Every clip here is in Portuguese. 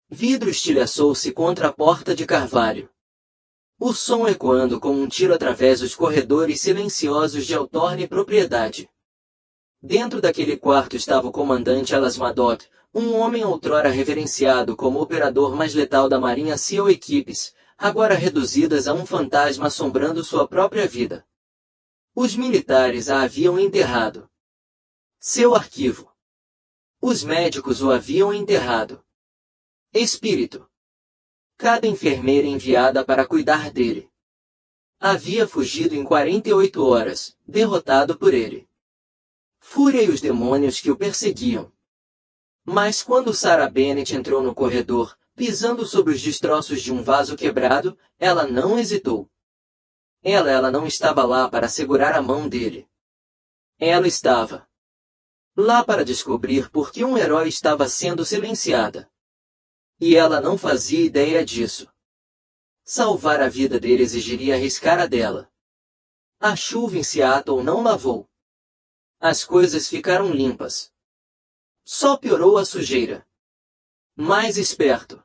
Vidro estilhaçou-se contra a porta de carvalho. O som ecoando como um tiro através dos corredores silenciosos de Altorne Propriedade. Dentro daquele quarto estava o comandante Alas Maddox, um homem outrora reverenciado como o operador mais letal da Marinha SEAL Equipes, agora reduzidas a um fantasma assombrando sua própria vida. Os militares a haviam enterrado. Seu arquivo. Os médicos o haviam enterrado. Espírito. Cada enfermeira enviada para cuidar dele. Havia fugido em 48 horas, derrotado por ele. Fúria e os demônios que o perseguiam. Mas quando Sarah Bennett entrou no corredor, pisando sobre os destroços de um vaso quebrado, ela não hesitou. Ela não estava lá para segurar a mão dele. Ela estava lá para descobrir por que um herói estava sendo silenciada. E ela não fazia ideia disso. Salvar a vida dele exigiria arriscar a dela. A chuva em Seattle não lavou. As coisas ficaram limpas. Só piorou a sujeira. Mais esperto.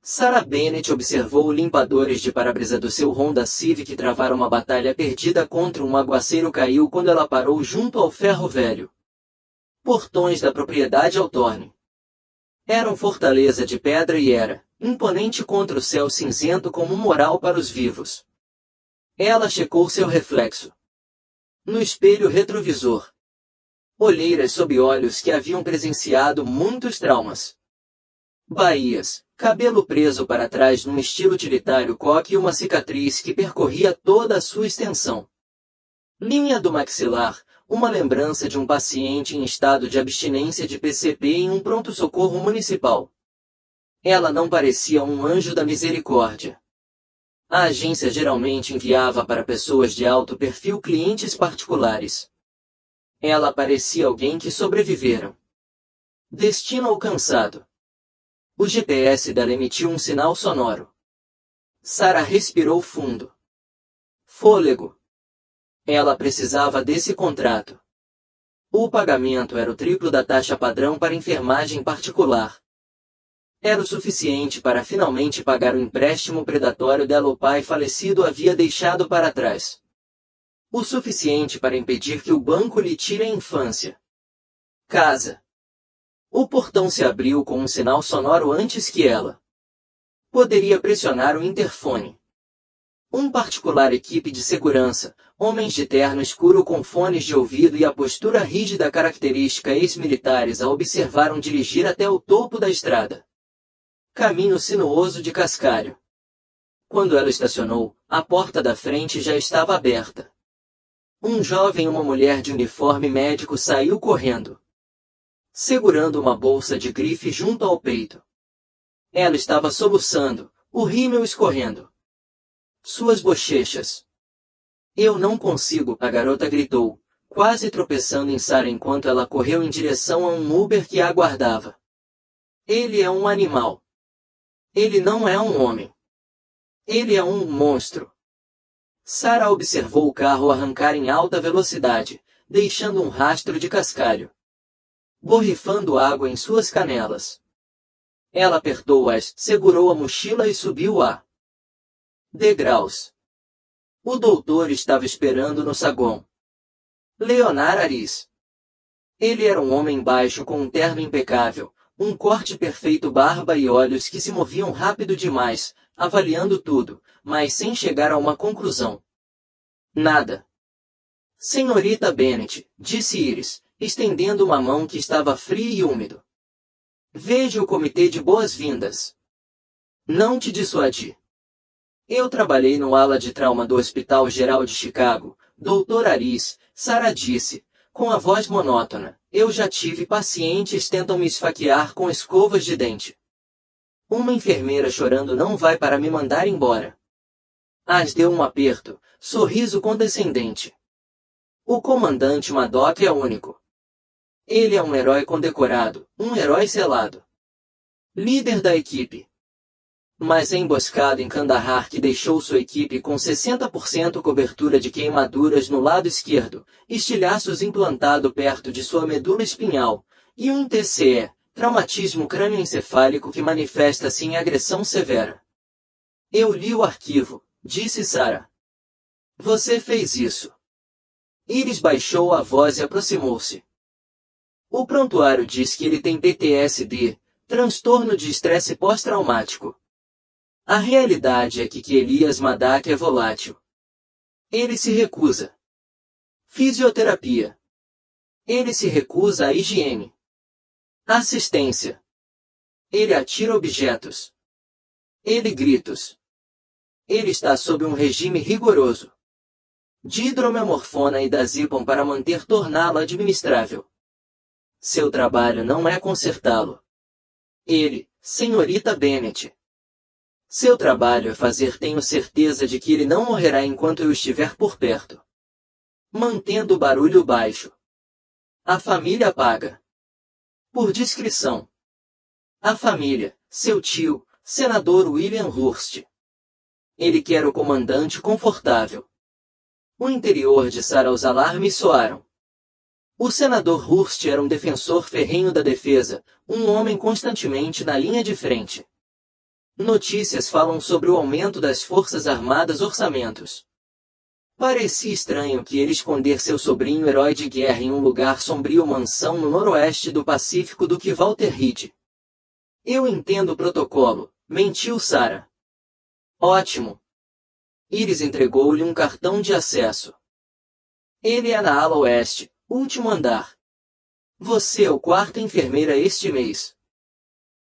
Sarah Bennett observou limpadores de para-brisa do seu Honda Civic travar uma batalha perdida contra um aguaceiro caiu quando ela parou junto ao ferro velho. Portões da propriedade Altorne. Eram fortaleza de pedra e era imponente contra o céu cinzento como um moral para os vivos. Ela checou seu reflexo. No espelho retrovisor. Olheiras sob olhos que haviam presenciado muitos traumas. Baías, cabelo preso para trás num estilo utilitário coque e uma cicatriz que percorria toda a sua extensão. Linha do maxilar, uma lembrança de um paciente em estado de abstinência de PCP em um pronto-socorro municipal. Ela não parecia um anjo da misericórdia. A agência geralmente enviava para pessoas de alto perfil clientes particulares. Ela parecia alguém que sobreviveram. Destino alcançado. O GPS dela emitiu um sinal sonoro. Sarah respirou fundo. Fôlego. Ela precisava desse contrato. O pagamento era o triplo da taxa padrão para enfermagem particular. Era o suficiente para finalmente pagar o empréstimo predatório dela o pai falecido havia deixado para trás. O suficiente para impedir que o banco lhe tire a infância. Casa. O portão se abriu com um sinal sonoro antes que ela poderia pressionar o interfone. Um particular equipe de segurança, homens de terno escuro com fones de ouvido e a postura rígida característica ex-militares a observaram dirigir até o topo da estrada. Caminho sinuoso de cascalho. Quando ela estacionou, a porta da frente já estava aberta. Um jovem e uma mulher de uniforme médico saiu correndo, segurando uma bolsa de grife junto ao peito. Ela estava soluçando, o rímel escorrendo. Suas bochechas. Eu não consigo, a garota gritou, quase tropeçando em Sarah enquanto ela correu em direção a um Uber que a aguardava. Ele é um animal. Ele não é um homem. Ele é um monstro. Sarah observou o carro arrancar em alta velocidade, deixando um rastro de cascalho, borrifando água em suas canelas. Ela apertou-as, segurou a mochila e subiu a degraus. O doutor estava esperando no saguão. Leonard Aris. Ele era um homem baixo com um terno impecável, um corte perfeito, barba e olhos que se moviam rápido demais, avaliando tudo, mas sem chegar a uma conclusão. Nada. Senhorita Bennett, disse Iris, estendendo uma mão que estava fria e úmido. Veja o comitê de boas-vindas. Não te dissuadi. Eu trabalhei no ala de trauma do Hospital Geral de Chicago, Dr. Aris, Sarah disse, com a voz monótona. Eu já tive pacientes tentam me esfaquear com escovas de dente. Uma enfermeira chorando não vai para me mandar embora. As deu um aperto, sorriso condescendente. O comandante Maddox é único. Ele é um herói condecorado, um herói selado. Líder da equipe. Mas a emboscada em Kandahar que deixou sua equipe com 60% cobertura de queimaduras no lado esquerdo, estilhaços implantado perto de sua medula espinhal, e um TCE, traumatismo crânioencefálico que manifesta-se em agressão severa. Eu li o arquivo, disse Sarah. Você fez isso. Iris baixou a voz e aproximou-se. O prontuário diz que ele tem PTSD, transtorno de estresse pós-traumático. A realidade é que Elias Maddock é volátil. Ele se recusa. Fisioterapia. Ele se recusa à higiene. Assistência. Ele atira objetos. Ele gritos. Ele está sob um regime rigoroso de hidromorfona e dazepam para torná-lo administrável. Seu trabalho não é consertá-lo. Ele, senhorita Bennet. Seu trabalho é fazer tenho certeza de que ele não morrerá enquanto eu estiver por perto. Mantendo o barulho baixo. A família paga. Por discrição. A família, seu tio, senador William Hurst. Ele quer o comandante confortável. O interior de Sarah os alarmes soaram. O senador Hurst era um defensor ferrenho da defesa, um homem constantemente na linha de frente. Notícias falam sobre o aumento das forças armadas orçamentos. Parecia estranho que ele esconder seu sobrinho herói de guerra em um lugar sombrio mansão no noroeste do Pacífico do que Walter Reed. Eu entendo o protocolo, mentiu Sarah. Ótimo. Iris entregou-lhe um cartão de acesso. Ele é na ala oeste, último andar. Você é o quarta enfermeira este mês.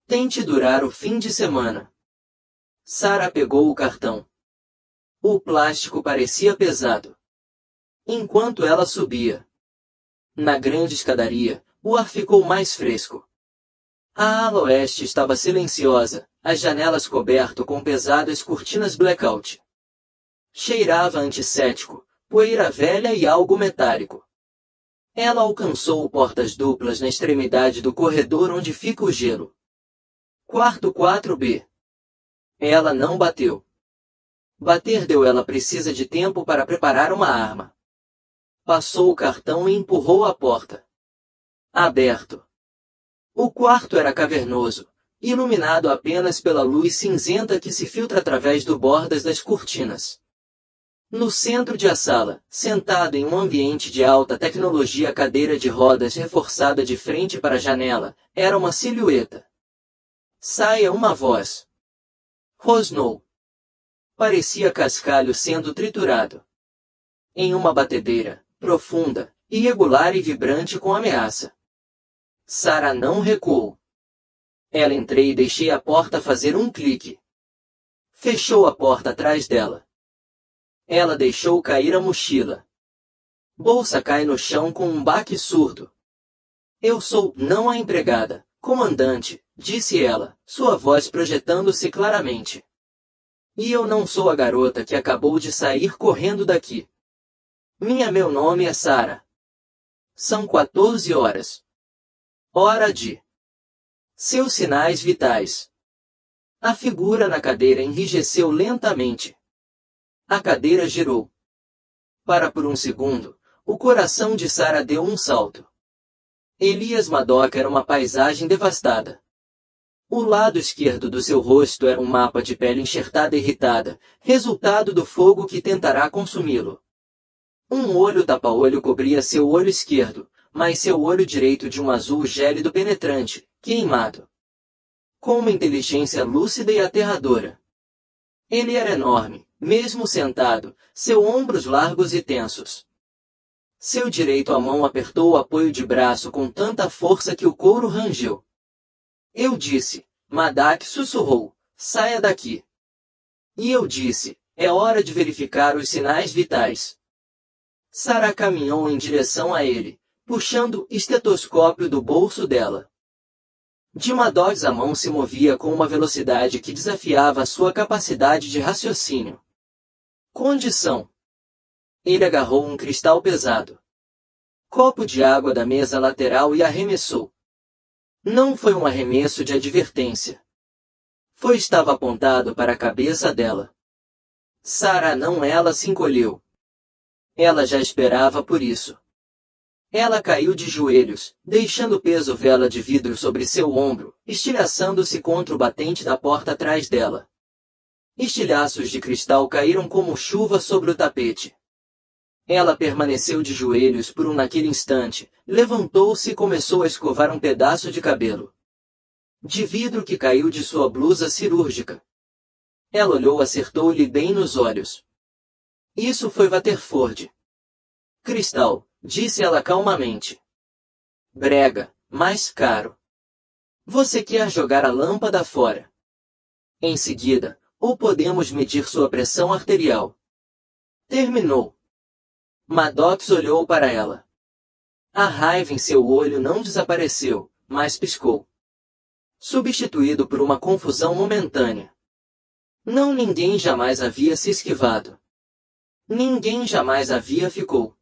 Tente durar o fim de semana. Sarah pegou o cartão. O plástico parecia pesado. Enquanto ela subia na grande escadaria, o ar ficou mais fresco. A ala oeste estava silenciosa, as janelas cobertas com pesadas cortinas blackout. Cheirava antisséptico, poeira velha e algo metálico. Ela alcançou portas duplas na extremidade do corredor onde fica o gelo. Quarto 4B. Ela não bateu. Bater deu ela precisa de tempo para preparar uma arma. Passou o cartão e empurrou a porta. Aberto. O quarto era cavernoso, iluminado apenas pela luz cinzenta que se filtra através do bordas das cortinas. No centro de a sala, sentado em um ambiente de alta tecnologia, a cadeira de rodas reforçada de frente para a janela, era uma silhueta. Saia uma voz. Rosnou. Parecia cascalho sendo triturado. Em uma batedeira, profunda, irregular e vibrante com ameaça. Sarah não recuou. Ela entrei e deixei a porta fazer um clique. Fechou a porta atrás dela. Ela deixou cair a mochila. Bolsa cai no chão com um baque surdo. Eu sou, não a empregada, comandante, disse ela, sua voz projetando-se claramente. E eu não sou a garota que acabou de sair correndo daqui. Meu nome é Sarah. São 14 horas. Hora de seus sinais vitais. A figura na cadeira enrijeceu lentamente. A cadeira girou. Por um segundo, o coração de Sarah deu um salto. Elias Maddock era uma paisagem devastada. O lado esquerdo do seu rosto era um mapa de pele enxertada e irritada, resultado do fogo que tentará consumi-lo. Um olho tapa-olho cobria seu olho esquerdo, mas seu olho direito de um azul gélido penetrante, queimado. Com uma inteligência lúcida e aterradora. Ele era enorme, mesmo sentado, seus ombros largos e tensos. Seu direito à mão apertou o apoio de braço com tanta força que o couro rangeu. Eu disse, Maddock sussurrou, saia daqui. E eu disse, é hora de verificar os sinais vitais. Sarah caminhou em direção a ele, puxando o estetoscópio do bolso dela. De Maddox a mão se movia com uma velocidade que desafiava sua capacidade de raciocínio. Condição. Ele agarrou um cristal pesado. Copo de água da mesa lateral e arremessou. Não foi um arremesso de advertência. Estava apontado para a cabeça dela. Sarah não, ela se encolheu. Ela já esperava por isso. Ela caiu de joelhos, deixando o peso vela de vidro sobre seu ombro, estilhaçando-se contra o batente da porta atrás dela. Estilhaços de cristal caíram como chuva sobre o tapete. Ela permaneceu de joelhos por naquele instante, levantou-se e começou a escovar um pedaço de cabelo de vidro que caiu de sua blusa cirúrgica. Ela olhou, acertou-lhe bem nos olhos. Isso foi Waterford. Cristal, disse ela calmamente. Brega, mais caro. Você quer jogar a lâmpada fora? Em seguida, ou podemos medir sua pressão arterial. Terminou. Maddox olhou para ela. A raiva em seu olho não desapareceu, mas piscou. Substituído por uma confusão momentânea. Não, ninguém jamais havia se esquivado. Ninguém jamais havia ficou.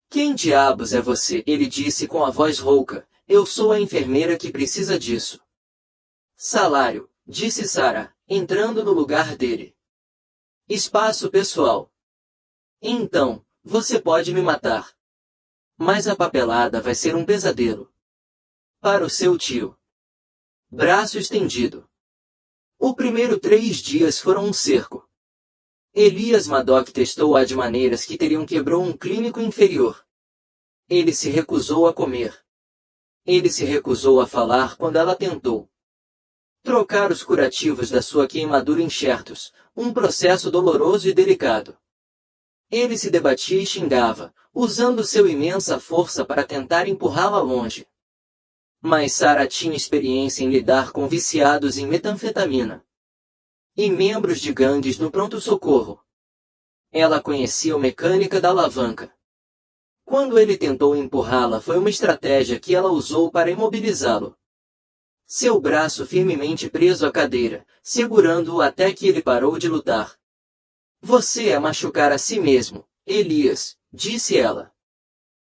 Quem diabos é você? Ele disse com a voz rouca. Eu sou a enfermeira que precisa disso. Salário, disse Sarah, entrando no lugar dele. Espaço pessoal. Então, você pode me matar. Mas a papelada vai ser um pesadelo. Para o seu tio. Braço estendido. O primeiro 3 dias foram um cerco. Elias Maddox testou-a de maneiras que teriam quebrou um clínico inferior. Ele se recusou a comer. Ele se recusou a falar quando ela tentou trocar os curativos da sua queimadura em enxertos, um processo doloroso e delicado. Ele se debatia e xingava, usando seu imensa força para tentar empurrá-la longe. Mas Sarah tinha experiência em lidar com viciados em metanfetamina e membros de gangues no pronto-socorro. Ela conhecia a mecânica da alavanca. Quando ele tentou empurrá-la, foi uma estratégia que ela usou para imobilizá-lo. Seu braço firmemente preso à cadeira, segurando-o até que ele parou de lutar. Você é machucar a si mesmo, Elias, disse ela.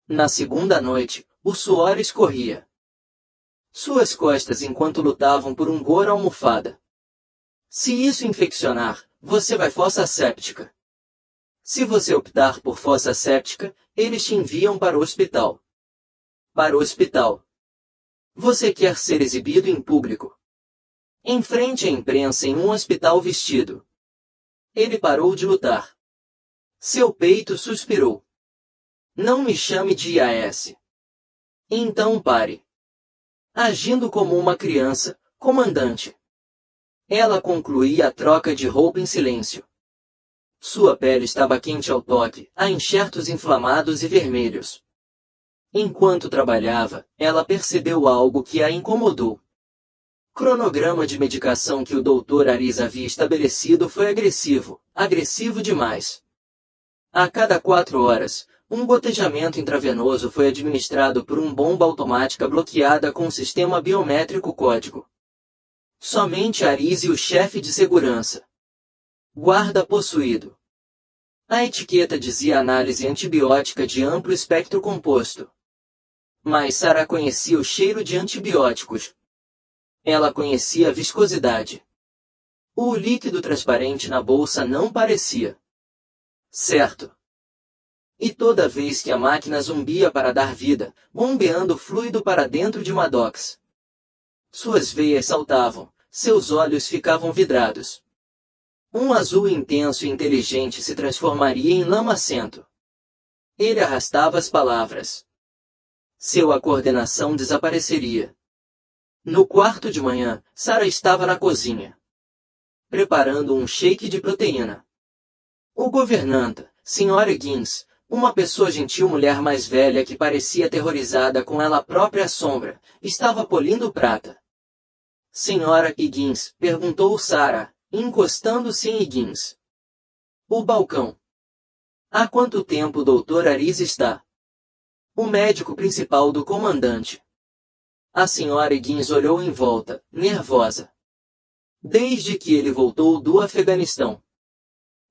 Na segunda noite, o suor escorria suas costas enquanto lutavam por um goro almofada. Se isso infeccionar, você vai fossa séptica. Se você optar por fossa séptica, eles te enviam para o hospital. Para o hospital. Você quer ser exibido em público. Em frente à imprensa em um hospital vestido. Ele parou de lutar. Seu peito suspirou. Não me chame de IAS. Então pare. Agindo como uma criança, comandante. Ela concluía a troca de roupa em silêncio. Sua pele estava quente ao toque, a enxertos inflamados e vermelhos. Enquanto trabalhava, ela percebeu algo que a incomodou. Cronograma de medicação que o Dr. Aris havia estabelecido foi agressivo demais. A cada 4 horas, um gotejamento intravenoso foi administrado por uma bomba automática bloqueada com um sistema biométrico código. Somente Aris e o chefe de segurança. Guarda possuído. A etiqueta dizia análise antibiótica de amplo espectro composto. Mas Sarah conhecia o cheiro de antibióticos. Ela conhecia a viscosidade. O líquido transparente na bolsa não parecia certo. E toda vez que a máquina zumbia para dar vida, bombeando fluido para dentro de Maddox, suas veias saltavam, seus olhos ficavam vidrados. Um azul intenso e inteligente se transformaria em lamacento. Ele arrastava as palavras. Sua coordenação desapareceria. No quarto de manhã, Sarah estava na cozinha, preparando um shake de proteína. O governanta, Sra. Higgins, uma pessoa gentil, mulher mais velha que parecia aterrorizada com ela própria sombra, estava polindo prata. Sra. Higgins, perguntou Sarah, encostando-se em Higgins. O balcão. Há quanto tempo o Dr. Aris está? O médico principal do comandante. A Sra. Higgins olhou em volta, nervosa. Desde que ele voltou do Afeganistão.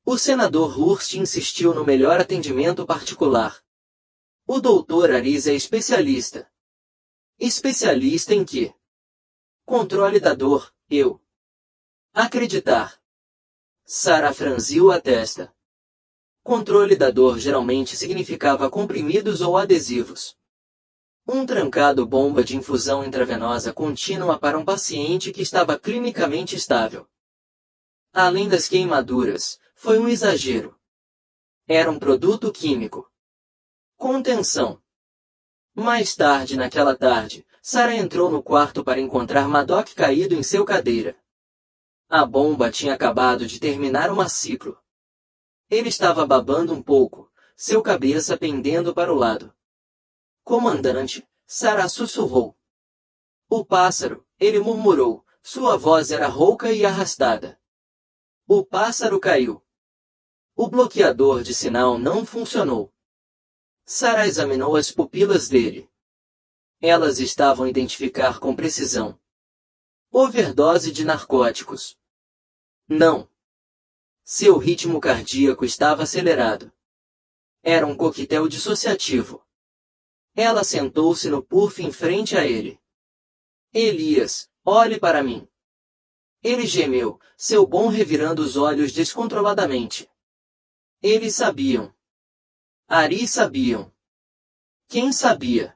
O senador Hurst insistiu no melhor atendimento particular. O Dr. Aris é especialista. Especialista em quê? Controle da dor, eu. Acreditar. Sarah franziu a testa. Controle da dor geralmente significava comprimidos ou adesivos. Um trancado bomba de infusão intravenosa contínua para um paciente que estava clinicamente estável. Além das queimaduras, foi um exagero. Era um produto químico. Contenção. Mais tarde naquela tarde, Sarah entrou no quarto para encontrar Madoc caído em seu cadeira. A bomba tinha acabado de terminar uma ciclo. Ele estava babando um pouco, seu cabeça pendendo para o lado. Comandante, Sarah sussurrou. O pássaro, ele murmurou, sua voz era rouca e arrastada. O pássaro caiu. O bloqueador de sinal não funcionou. Sarah examinou as pupilas dele. Elas estavam a identificar com precisão. Overdose de narcóticos. Não. Seu ritmo cardíaco estava acelerado. Era um coquetel dissociativo. Ela sentou-se no puff em frente a ele. Elias, olhe para mim. Ele gemeu, seu bom revirando os olhos descontroladamente. Eles sabiam. Ari sabiam. Quem sabia?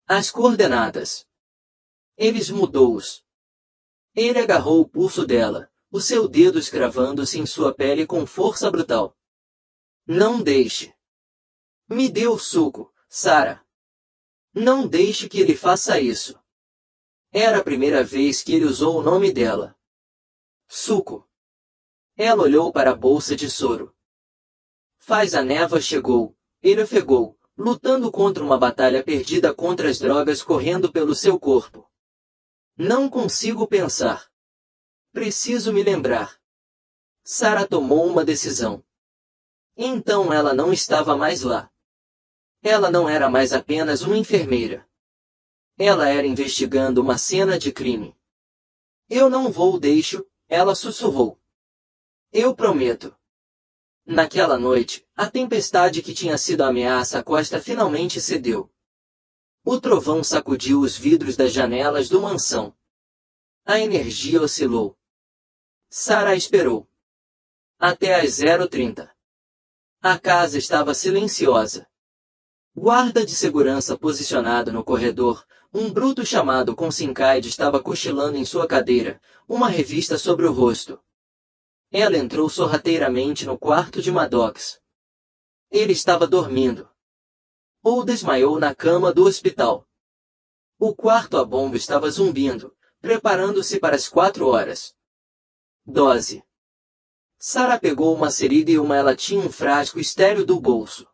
As coordenadas. Eles mudou-os. Ele agarrou o pulso dela, o seu dedo escravando-se em sua pele com força brutal. Não deixe. Me dê o suco, Sarah. Não deixe que ele faça isso. Era a primeira vez que ele usou o nome dela. Suco. Ela olhou para a bolsa de soro. Faz a névoa chegou, ele ofegou, lutando contra uma batalha perdida contra as drogas correndo pelo seu corpo. Não consigo pensar. Preciso me lembrar. Sarah tomou uma decisão. Então ela não estava mais lá. Ela não era mais apenas uma enfermeira. Ela era investigando uma cena de crime. Eu não vou deixo, ela sussurrou. Eu prometo. Naquela noite, a tempestade que tinha sido a ameaça à costa finalmente cedeu. O trovão sacudiu os vidros das janelas do mansão. A energia oscilou. Sarah esperou. Até às 0h30. A casa estava silenciosa. Guarda de segurança posicionado no corredor, um bruto chamado Consincaide estava cochilando em sua cadeira, uma revista sobre o rosto. Ela entrou sorrateiramente no quarto de Maddox. Ele estava dormindo. Ou desmaiou na cama do hospital. O quarto a bomba estava zumbindo, preparando-se para as 4 horas. Dose. Sarah pegou uma seringa e ela tinha um frasco estéril do bolso.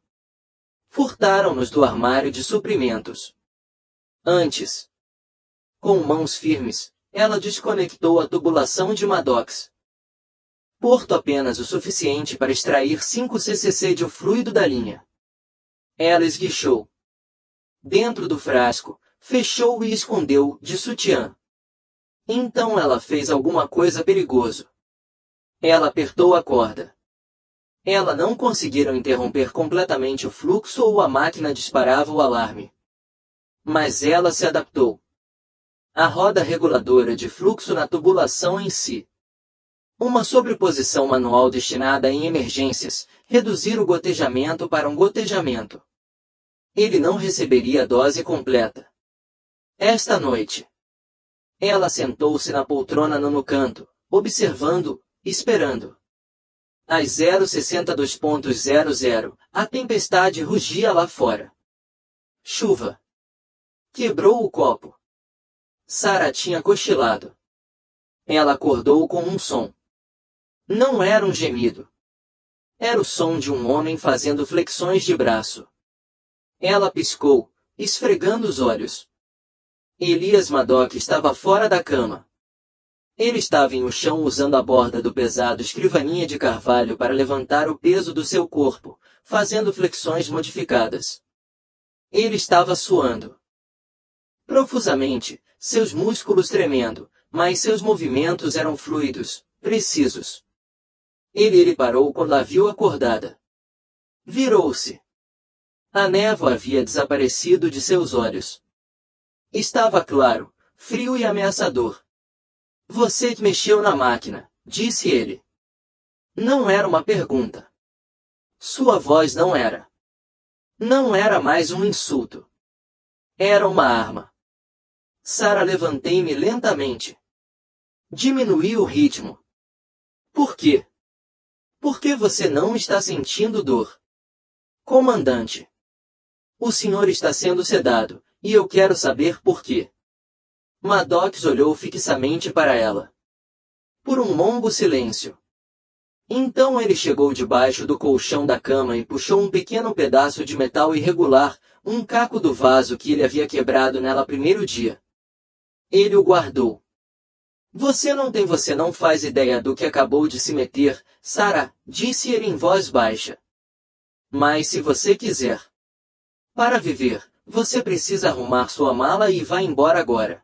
Furtaram-nos do armário de suprimentos. Antes. Com mãos firmes, ela desconectou a tubulação de Maddox. Porto apenas o suficiente para extrair 5 ccc de fluido da linha. Ela esguichou. Dentro do frasco, fechou e escondeu, de sutiã. Então ela fez alguma coisa perigosa. Ela apertou a corda. Ela não conseguiram interromper completamente o fluxo ou a máquina disparava o alarme. Mas ela se adaptou. A roda reguladora de fluxo na tubulação em si. Uma sobreposição manual destinada em emergências, reduzir o gotejamento para um gotejamento. Ele não receberia a dose completa. Esta noite. Ela sentou-se na poltrona no canto, observando, esperando. Às 0h62.00, a tempestade rugia lá fora. Chuva. Quebrou o copo. Sarah tinha cochilado. Ela acordou com um som. Não era um gemido. Era o som de um homem fazendo flexões de braço. Ela piscou, esfregando os olhos. Elias Madoc estava fora da cama. Ele estava em o chão usando a borda do pesado escrivaninha de carvalho para levantar o peso do seu corpo, fazendo flexões modificadas. Ele estava suando profusamente, seus músculos tremendo, mas seus movimentos eram fluidos, precisos. Ele parou quando a viu acordada. Virou-se. A névoa havia desaparecido de seus olhos. Estava claro, frio e ameaçador. Você mexeu na máquina, disse ele. Não era uma pergunta. Sua voz não era. Não era mais um insulto. Era uma arma. Sarah, levantei-me lentamente. Diminuí o ritmo. Por quê? Por que você não está sentindo dor? Comandante. O senhor está sendo sedado, e eu quero saber por quê. Maddox olhou fixamente para ela. Por um longo silêncio. Então ele chegou debaixo do colchão da cama e puxou um pequeno pedaço de metal irregular, um caco do vaso que ele havia quebrado nela primeiro dia. Ele o guardou. Você não faz ideia do que acabou de se meter, Sarah, disse ele em voz baixa. Mas se você quiser. Para viver, você precisa arrumar sua mala e vá embora agora.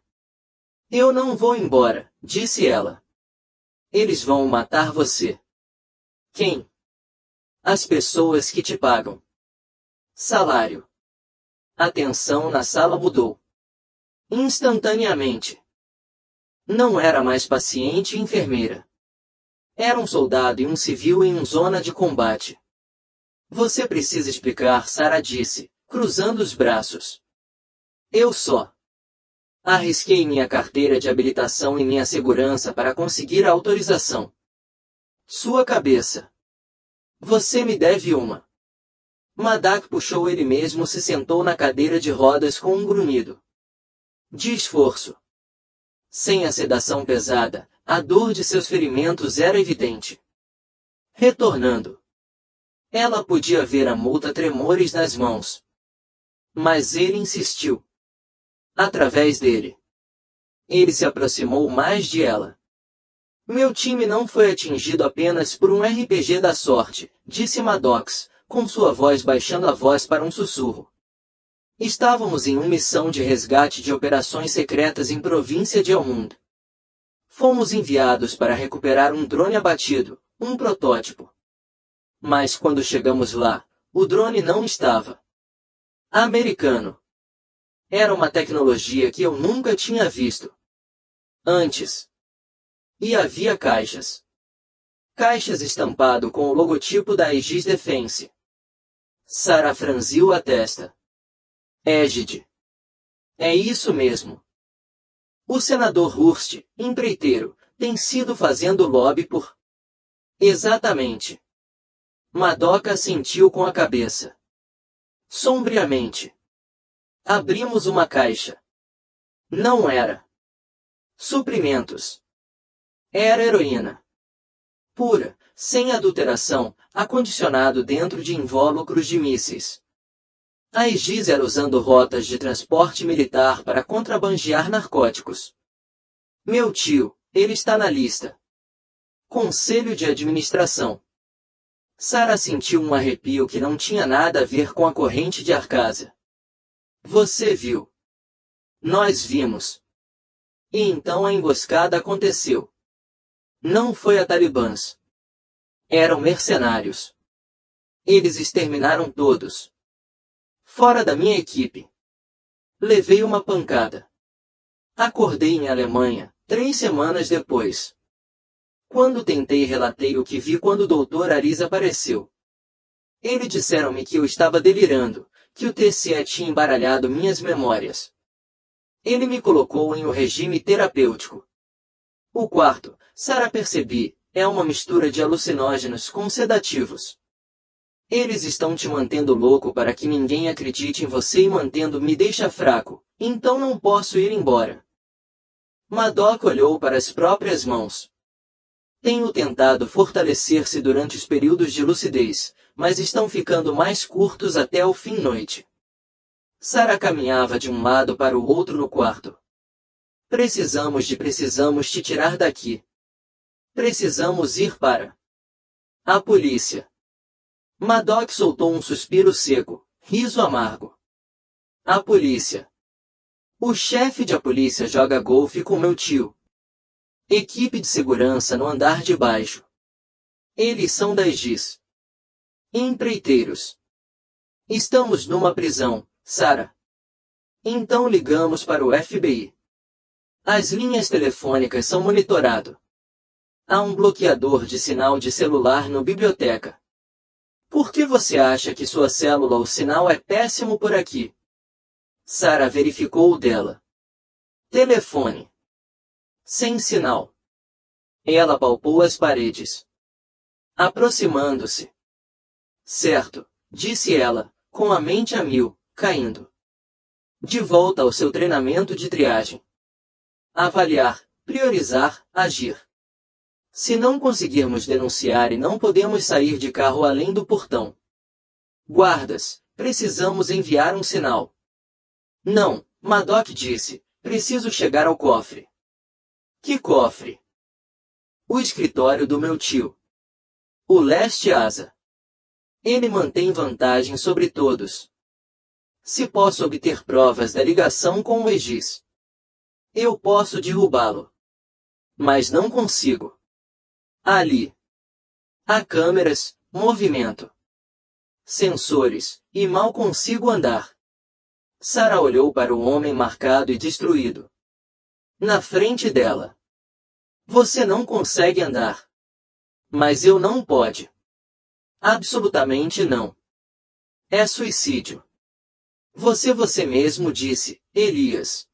Eu não vou embora, disse ela. Eles vão matar você. Quem? As pessoas que te pagam. Salário. A tensão na sala mudou. Instantaneamente. Não era mais paciente e enfermeira. Era um soldado e um civil em uma zona de combate. Você precisa explicar, Sarah disse, cruzando os braços. Eu só. Arrisquei minha carteira de habilitação e minha segurança para conseguir a autorização. Sua cabeça. Você me deve uma. Maddox puxou ele mesmo se sentou na cadeira de rodas com um grunhido. De esforço. Sem a sedação pesada, a dor de seus ferimentos era evidente. Retornando. Ela podia ver a multa tremores nas mãos. Mas ele insistiu. Através dele. Ele se aproximou mais de ela. Meu time não foi atingido apenas por um RPG da sorte, disse Maddox, com sua voz baixando a voz para um sussurro. Estávamos em uma missão de resgate de operações secretas em província de Elmund. Fomos enviados para recuperar um drone abatido, um protótipo. Mas quando chegamos lá, o drone não estava. Americano. Era uma tecnologia que eu nunca tinha visto antes. E havia caixas. Caixas estampado com o logotipo da Aegis Defense. Sarah franziu a testa. Égide. É isso mesmo. O senador Hurst, empreiteiro, tem sido fazendo lobby por... Exatamente. Madoka assentiu com a cabeça. Sombriamente. Abrimos uma caixa. Não era. Suprimentos. Era heroína. Pura, sem adulteração, acondicionado dentro de invólucros de mísseis. A Aegis era usando rotas de transporte militar para contrabandear narcóticos. Meu tio, ele está na lista. Conselho de administração. Sarah sentiu um arrepio que não tinha nada a ver com a corrente de Arcásia. Você viu. Nós vimos. E então a emboscada aconteceu. Não foi a talibãs. Eram mercenários. Eles exterminaram todos. Fora da minha equipe. Levei uma pancada. Acordei em Alemanha, 3 semanas depois. Quando tentei relatei o que vi quando o Dr. Aris apareceu. Eles disseram-me que eu estava delirando, que o TCE tinha embaralhado minhas memórias. Ele me colocou em um regime terapêutico. O quarto, Sarah percebi, é uma mistura de alucinógenos com sedativos. Eles estão te mantendo louco para que ninguém acredite em você e mantendo-me deixa fraco, então não posso ir embora. Madoka olhou para as próprias mãos. Tenho tentado fortalecer-se durante os períodos de lucidez, mas estão ficando mais curtos até o fim-noite. Sarah caminhava de um lado para o outro no quarto. Precisamos te tirar daqui. Precisamos ir para a polícia. Madoka soltou um suspiro seco, riso amargo. A polícia. O chefe de a polícia joga golfe com meu tio. Equipe de segurança no andar de baixo. Eles são da Aegis. Empreiteiros. Estamos numa prisão, Sarah. Então ligamos para o FBI. As linhas telefônicas são monitoradas. Há um bloqueador de sinal de celular na biblioteca. Por que você acha que sua célula ou sinal é péssimo por aqui? Sara verificou o dela. Telefone. Sem sinal. Ela palpou as paredes. Aproximando-se. Certo, disse ela, com a mente a mil, caindo. De volta ao seu treinamento de triagem. Avaliar, priorizar, agir. Se não conseguirmos denunciar e não podemos sair de carro além do portão. Guardas, precisamos enviar um sinal. Não, Madoc disse, preciso chegar ao cofre. Que cofre? O escritório do meu tio. O Leste Asa. Ele mantém vantagem sobre todos. Se posso obter provas da ligação com o Egis, eu posso derrubá-lo. Mas não consigo. Ali. Há câmeras, movimento, sensores, e mal consigo andar. Sara olhou para o homem marcado e destruído. Na frente dela. Você não consegue andar. Mas eu não pode. Absolutamente não. É suicídio. Você mesmo disse, Elias.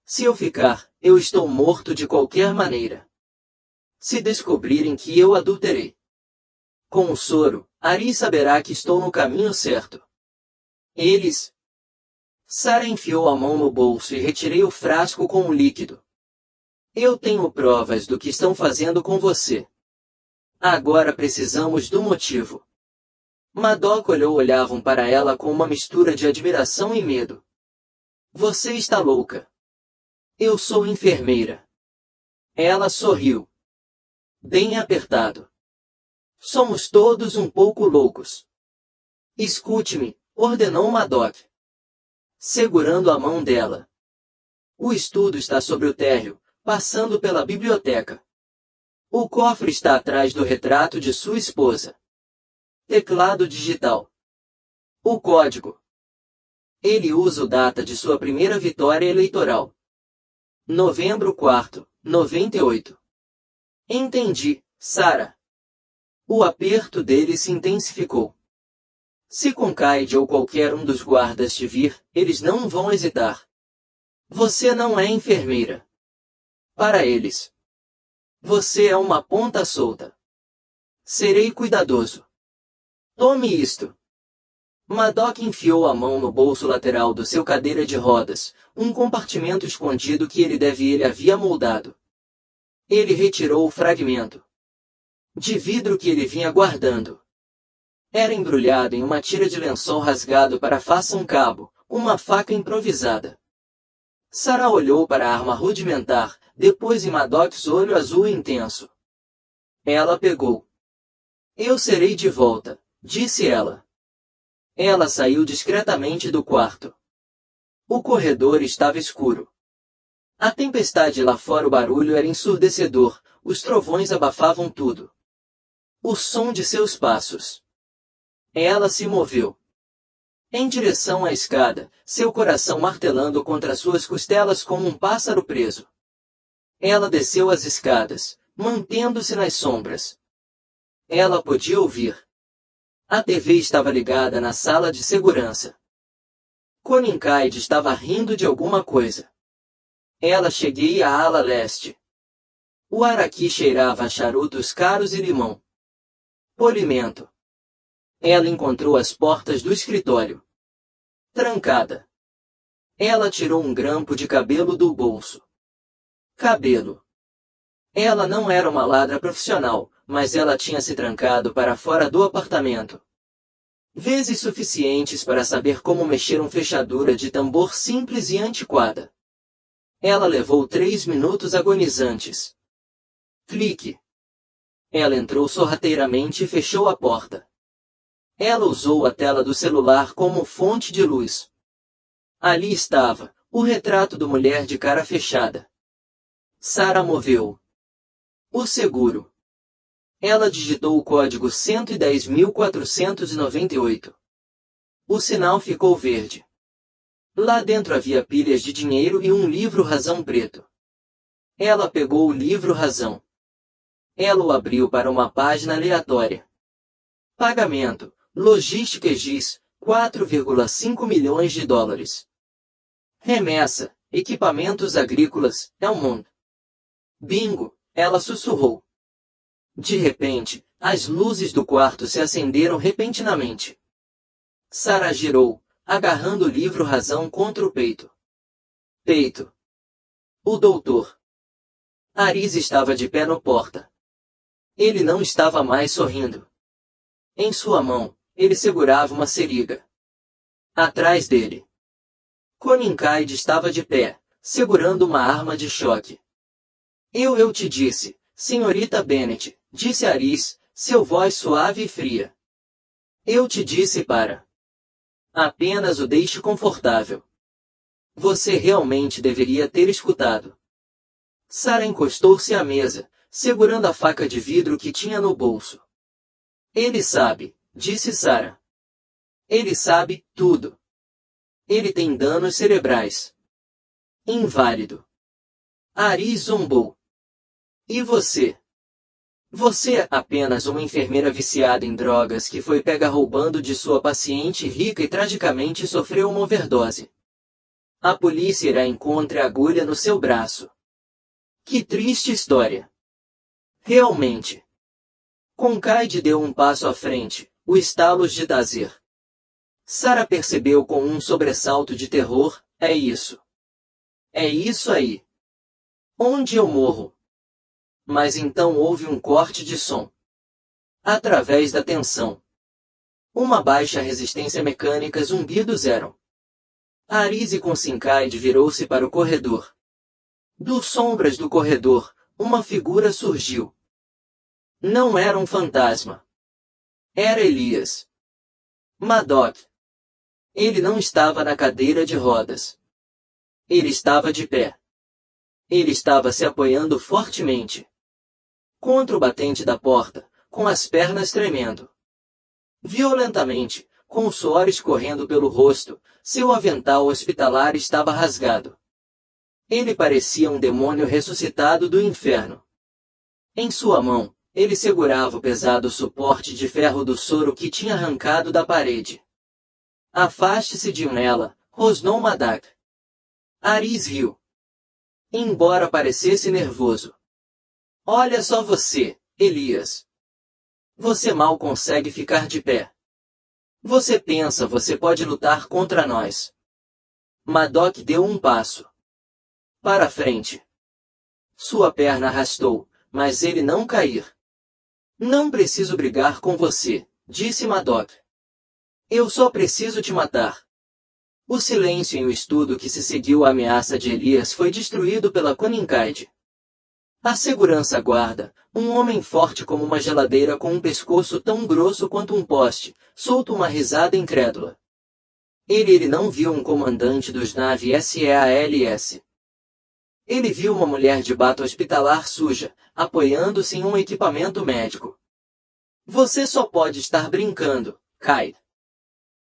Se eu ficar, eu estou morto de qualquer maneira. Se descobrirem que eu adulterei com o soro, Ari saberá que estou no caminho certo. Eles. Sara enfiou a mão no bolso e retirei o frasco com o líquido. Eu tenho provas do que estão fazendo com você. Agora precisamos do motivo. Madoc olhavam para ela com uma mistura de admiração e medo. Você está louca. Eu sou enfermeira. Ela sorriu. Bem apertado. Somos todos um pouco loucos. Escute-me, ordenou Madoc, segurando a mão dela. O estudo está sobre o térreo, passando pela biblioteca. O cofre está atrás do retrato de sua esposa. Teclado digital. O código. Ele usa a data de sua primeira vitória eleitoral. Novembro 4, 98. Entendi, Sara. O aperto dele se intensificou. Se Concaide ou qualquer um dos guardas te vir, eles não vão hesitar. Você não é enfermeira. Para eles. Você é uma ponta solta. Serei cuidadoso. Tome isto. Madoc enfiou a mão no bolso lateral do seu cadeira de rodas, um compartimento escondido que ele havia moldado. Ele retirou o fragmento de vidro que ele vinha guardando. Era embrulhado em uma tira de lençol rasgado para faça um cabo, uma faca improvisada. Sara olhou para a arma rudimentar, depois em Madocs olho azul intenso. Ela pegou. Eu serei de volta, disse ela. Ela saiu discretamente do quarto. O corredor estava escuro. A tempestade lá fora, o barulho era ensurdecedor, os trovões abafavam tudo. O som de seus passos. Ela se moveu em direção à escada, seu coração martelando contra suas costelas como um pássaro preso. Ela desceu as escadas, mantendo-se nas sombras. Ela podia ouvir. A TV estava ligada na sala de segurança. Concaide estava rindo de alguma coisa. Ela cheguei à ala leste. O ar aqui cheirava a charutos caros e limão. Polimento. Ela encontrou as portas do escritório. Trancada. Ela tirou um grampo de cabelo do bolso. Cabelo. Ela não era uma ladra profissional, mas ela tinha se trancado para fora do apartamento. Vezes suficientes para saber como mexer uma fechadura de tambor simples e antiquada. Ela levou 3 minutos agonizantes. Clique. Ela entrou sorrateiramente e fechou a porta. Ela usou a tela do celular como fonte de luz. Ali estava, o retrato da mulher de cara fechada. Sara moveu o seguro. Ela digitou o código 110.498. O sinal ficou verde. Lá dentro havia pilhas de dinheiro e um livro razão preto. Ela pegou o livro razão. Ela o abriu para uma página aleatória. Pagamento: logística EGIS, 4,5 milhões de dólares. Remessa: equipamentos agrícolas, Elmond. Bingo, ela sussurrou. De repente, as luzes do quarto se acenderam repentinamente. Sarah girou, agarrando o livro Razão contra o peito. Peito. O doutor. Aris estava de pé na porta. Ele não estava mais sorrindo. Em sua mão, ele segurava uma seringa. Atrás dele, Koninkaid estava de pé, segurando uma arma de choque. Eu te disse, senhorita Bennet, disse Aris, seu voz suave e fria. Eu te disse para. Apenas o deixe confortável. Você realmente deveria ter escutado. Sarah encostou-se à mesa, segurando a faca de vidro que tinha no bolso. Ele sabe, disse Sarah. Ele sabe tudo. Ele tem danos cerebrais. Inválido. Aris zombou. E você? Você é apenas uma enfermeira viciada em drogas que foi pega roubando de sua paciente rica e tragicamente sofreu uma overdose. A polícia irá encontrar a agulha no seu braço. Que triste história. Realmente. Concaide deu um passo à frente, o estalos de Tazer. Sarah percebeu com um sobressalto de terror, é isso. É isso aí. Onde eu morro? Mas então houve um corte de som. Através da tensão. Uma baixa resistência mecânica zumbidos eram. Aris e Consincaide virou-se para o corredor. Das sombras do corredor, uma figura surgiu. Não era um fantasma. Era Elias. Madoc. Ele não estava na cadeira de rodas. Ele estava de pé. Ele estava se apoiando fortemente contra o batente da porta, com as pernas tremendo. Violentamente, com o suor escorrendo pelo rosto, seu avental hospitalar estava rasgado. Ele parecia um demônio ressuscitado do inferno. Em sua mão, ele segurava o pesado suporte de ferro do soro que tinha arrancado da parede. Afaste-se de ela, rosnou Madak. Aris riu. Embora parecesse nervoso. Olha só você, Elias. Você mal consegue ficar de pé. Você pensa você pode lutar contra nós. Madoc deu um passo para frente. Sua perna arrastou, mas ele não cair. Não preciso brigar com você, disse Madoc. Eu só preciso te matar. O silêncio em o estudo que se seguiu à ameaça de Elias foi destruído pela Koninkaid. A segurança guarda, um homem forte como uma geladeira com um pescoço tão grosso quanto um poste, soltou uma risada incrédula. Ele não viu um comandante dos navios SEALS. Ele viu uma mulher de bata hospitalar suja, apoiando-se em um equipamento médico. Você só pode estar brincando, Kai.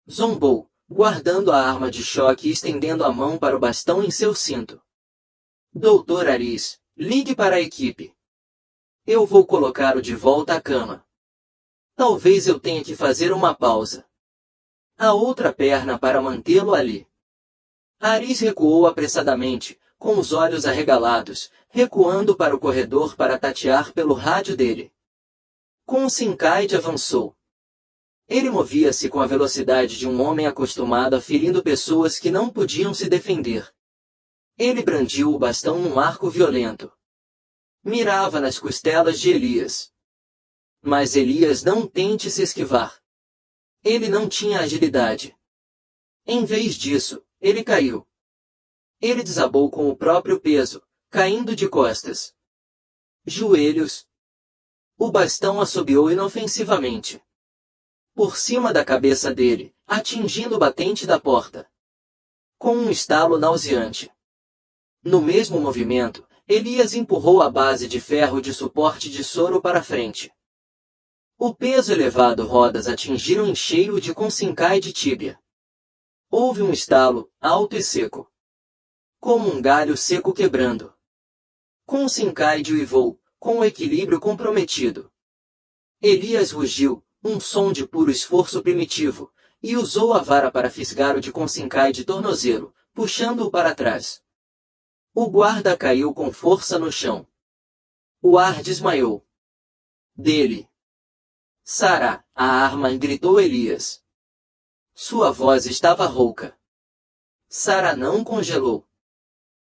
Zombou, guardando a arma de choque e estendendo a mão para o bastão em seu cinto. Doutor Aris, ligue para a equipe. Eu vou colocá-lo de volta à cama. Talvez eu tenha que fazer uma pausa. A outra perna para mantê-lo ali. Aris recuou apressadamente, com os olhos arregalados, recuando para o corredor para tatear pelo rádio dele. Consincaide avançou. Ele movia-se com a velocidade de um homem acostumado a ferindo pessoas que não podiam se defender. Ele brandiu o bastão num arco violento. Mirava nas costelas de Elias. Mas Elias não tente se esquivar. Ele não tinha agilidade. Em vez disso, ele caiu. Ele desabou com o próprio peso, caindo de costas. Joelhos. O bastão assobiou inofensivamente por cima da cabeça dele, atingindo o batente da porta. Com um estalo nauseante. No mesmo movimento, Elias empurrou a base de ferro de suporte de soro para frente. O peso elevado rodas atingiram em cheio de Consincaide tíbia. Houve um estalo, alto e seco. Como um galho seco quebrando. Consincaide uivou, com o equilíbrio comprometido. Elias rugiu, um som de puro esforço primitivo, e usou a vara para fisgar o de Consincai de tornozelo, puxando-o para trás. O guarda caiu com força no chão. O ar desmaiou. Dele. Sara, a arma, gritou Elias. Sua voz estava rouca. Sara não congelou.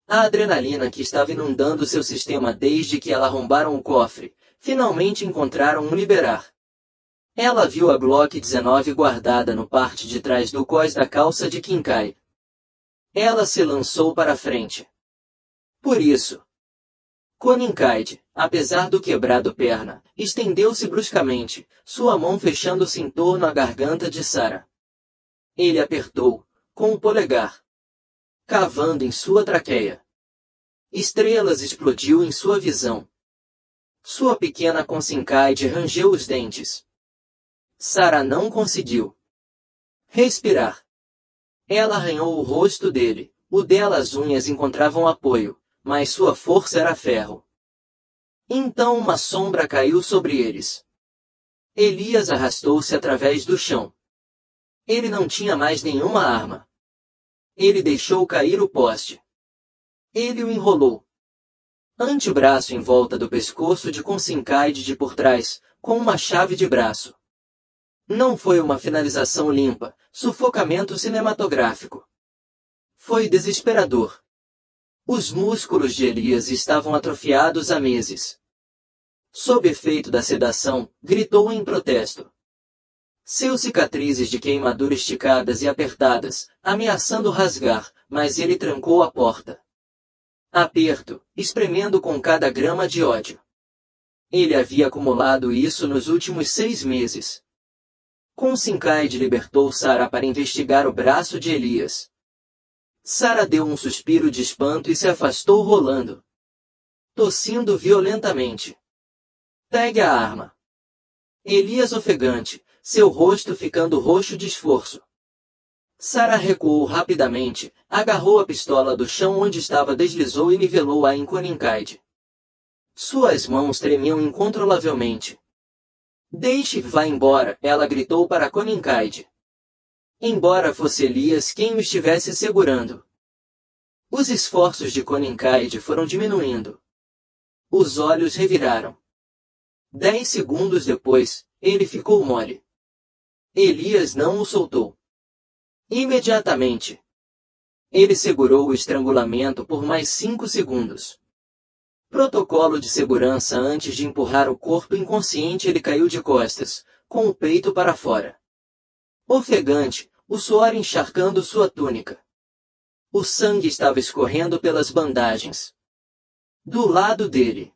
A adrenalina que estava inundando seu sistema desde que ela arrombaram o cofre, finalmente encontraram um liberar. Ela viu a Glock 19 guardada no parte de trás do cós da calça de Kincaid. Ela se lançou para a frente. Por isso, Connincaid, apesar do quebrado perna, estendeu-se bruscamente, sua mão fechando-se em torno à garganta de Sara. Ele apertou, com o polegar, cavando em sua traqueia. Estrelas explodiu em sua visão. Sua pequena Consincai rangeu os dentes. Sara não conseguiu respirar. Ela arranhou o rosto dele, o dela as unhas encontravam apoio, mas sua força era ferro. Então uma sombra caiu sobre eles. Elias arrastou-se através do chão. Ele não tinha mais nenhuma arma. Ele deixou cair o poste. Ele o enrolou. Antebraço em volta do pescoço de Consincai de por trás, com uma chave de braço. Não foi uma finalização limpa, sufocamento cinematográfico. Foi desesperador. Os músculos de Elias estavam atrofiados há meses. Sob efeito da sedação, gritou em protesto. Seus cicatrizes de queimadura esticadas e apertadas, ameaçando rasgar, mas ele trancou a porta. Aperto, espremendo com cada grama de ódio. Ele havia acumulado isso nos últimos 6 meses. Consincai libertou Sara para investigar o braço de Elias. Sara deu um suspiro de espanto e se afastou rolando, tossindo violentamente. Pegue a arma. Elias ofegante, seu rosto ficando roxo de esforço. Sara recuou rapidamente, agarrou a pistola do chão onde estava, deslizou e nivelou-a em Connincaid. Suas mãos tremiam incontrolavelmente. Deixe, vá embora, ela gritou para Connincaid. Embora fosse Elias quem o estivesse segurando. Os esforços de Connincaid foram diminuindo. Os olhos reviraram. 10 segundos depois, ele ficou mole. Elias não o soltou. Imediatamente. Ele segurou o estrangulamento por mais 5 segundos. Protocolo de segurança: antes de empurrar o corpo inconsciente, ele caiu de costas, com o peito para fora. Ofegante, o suor encharcando sua túnica. O sangue estava escorrendo pelas bandagens. Do lado dele.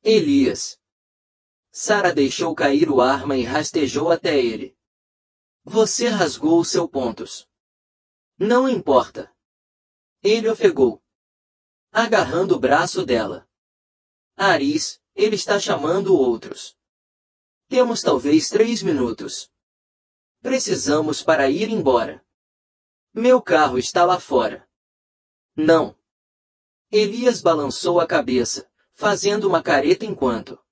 Elias. Sara deixou cair o arma e rastejou até ele. Você rasgou seu pontos. Não importa. Ele ofegou, agarrando o braço dela. Aris, ele está chamando outros. Temos talvez 3 minutos. Precisamos para ir embora. Meu carro está lá fora. Não. Elias balançou a cabeça, fazendo uma careta enquanto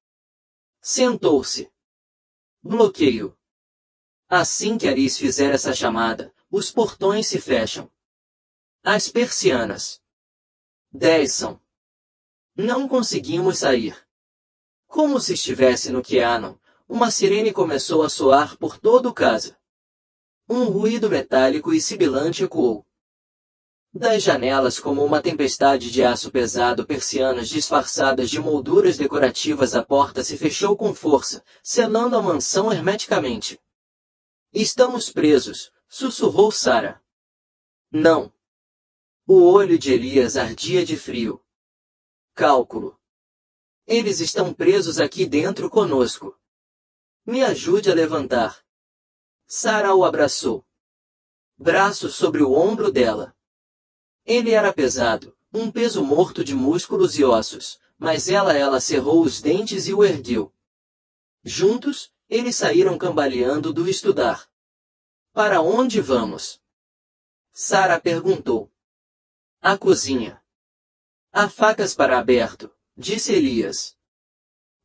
sentou-se. Bloqueio. Assim que Aris fizer essa chamada, os portões se fecham. As persianas desçam. Não conseguimos sair. Como se estivesse no Keanu, uma sirene começou a soar por todo o casa. Um ruído metálico e sibilante ecoou. Das janelas, como uma tempestade de aço pesado, persianas disfarçadas de molduras decorativas, a porta se fechou com força, selando a mansão hermeticamente. Estamos presos, sussurrou Sara. Não. O olho de Elias ardia de frio. Cálculo. Eles estão presos aqui dentro conosco. Me ajude a levantar. Sara o abraçou. Braço sobre o ombro dela. Ele era pesado, um peso morto de músculos e ossos, mas ela cerrou os dentes e o ergueu. Juntos, eles saíram cambaleando do estudar. Para onde vamos? Sara perguntou. A cozinha. Há facas para aberto, disse Elias.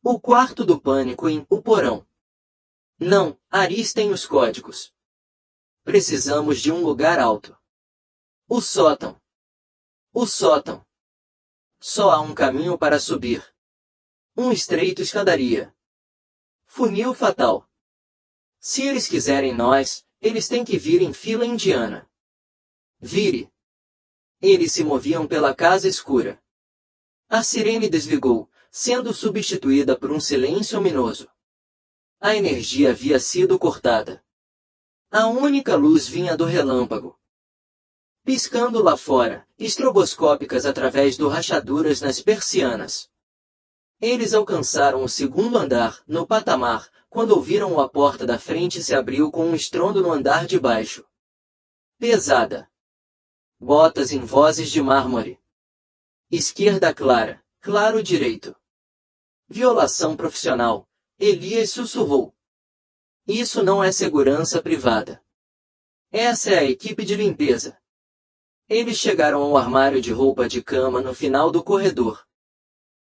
O quarto do pânico em o porão. Não, Aris tem os códigos. Precisamos de um lugar alto. O sótão. O sótão. Só há um caminho para subir. Um estreito escadaria. Funil fatal. Se eles quiserem nós, eles têm que vir em fila indiana. Vire. Eles se moviam pela casa escura. A sirene desligou, sendo substituída por um silêncio ominoso. A energia havia sido cortada. A única luz vinha do relâmpago. Piscando lá fora, estroboscópicas através de rachaduras nas persianas. Eles alcançaram o segundo andar, no patamar, quando ouviram a porta da frente se abriu com um estrondo no andar de baixo. Pesada. Botas em vozes de mármore. Esquerda clara, claro direito. Violação profissional, Elias sussurrou. Isso não é segurança privada. Essa é a equipe de limpeza. Eles chegaram ao armário de roupa de cama no final do corredor.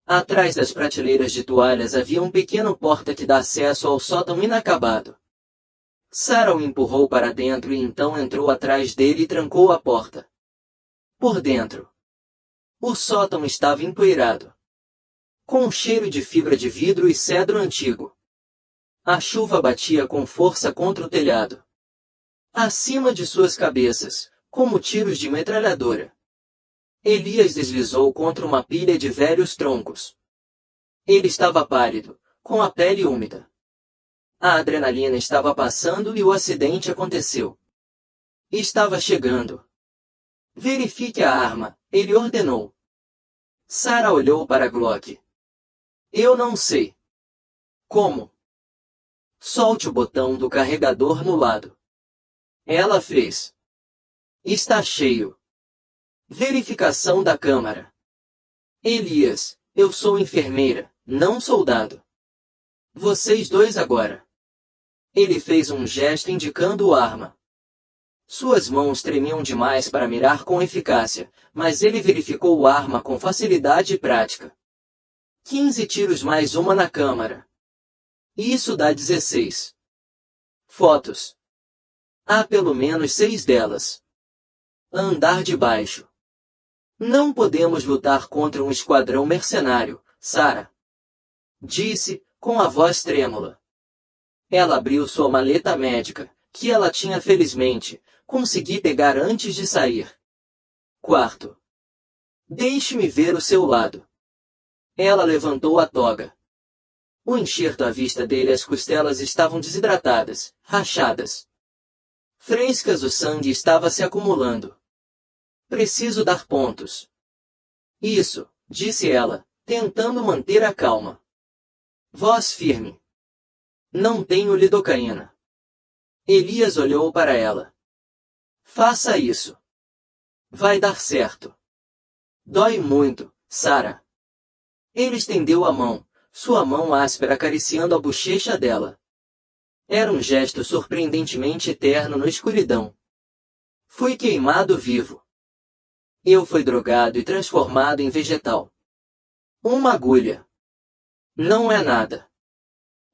Atrás das prateleiras de toalhas havia um pequeno porta que dá acesso ao sótão inacabado. Sarah o empurrou para dentro e então entrou atrás dele e trancou a porta. Por dentro. O sótão estava empoeirado. Com um cheiro de fibra de vidro e cedro antigo. A chuva batia com força contra o telhado. Acima de suas cabeças, como tiros de metralhadora. Elias deslizou contra uma pilha de velhos troncos. Ele estava pálido, com a pele úmida. A adrenalina estava passando e o acidente aconteceu. Estava chegando. Verifique a arma, ele ordenou. Sarah olhou para a Glock. Eu não sei. Como? Solte o botão do carregador no lado. Ela fez. Está cheio. Verificação da câmara. Elias, eu sou enfermeira, não soldado. Vocês dois agora. Ele fez um gesto indicando a arma. Suas mãos tremiam demais para mirar com eficácia, mas ele verificou a arma com facilidade e prática. 15 tiros mais uma na câmara. Isso dá 16. Fotos. Há pelo menos 6 delas. Andar de baixo. Não podemos lutar contra um esquadrão mercenário, Sarah. Disse, com a voz trêmula. Ela abriu sua maleta médica, que ela tinha felizmente, consegui pegar antes de sair. Quarto. Deixe-me ver o seu lado. Ela levantou a toga. O enxerto à vista dele as costelas estavam desidratadas, rachadas. Frescas o sangue estava se acumulando. Preciso dar pontos. Isso, disse ela, tentando manter a calma. Voz firme. Não tenho lidocaína. Elias olhou para ela. Faça isso. Vai dar certo. Dói muito, Sarah. Ele estendeu a mão, sua mão áspera acariciando a bochecha dela. Era um gesto surpreendentemente eterno na escuridão. Fui queimado vivo. Eu fui drogado e transformado em vegetal. Uma agulha. Não é nada.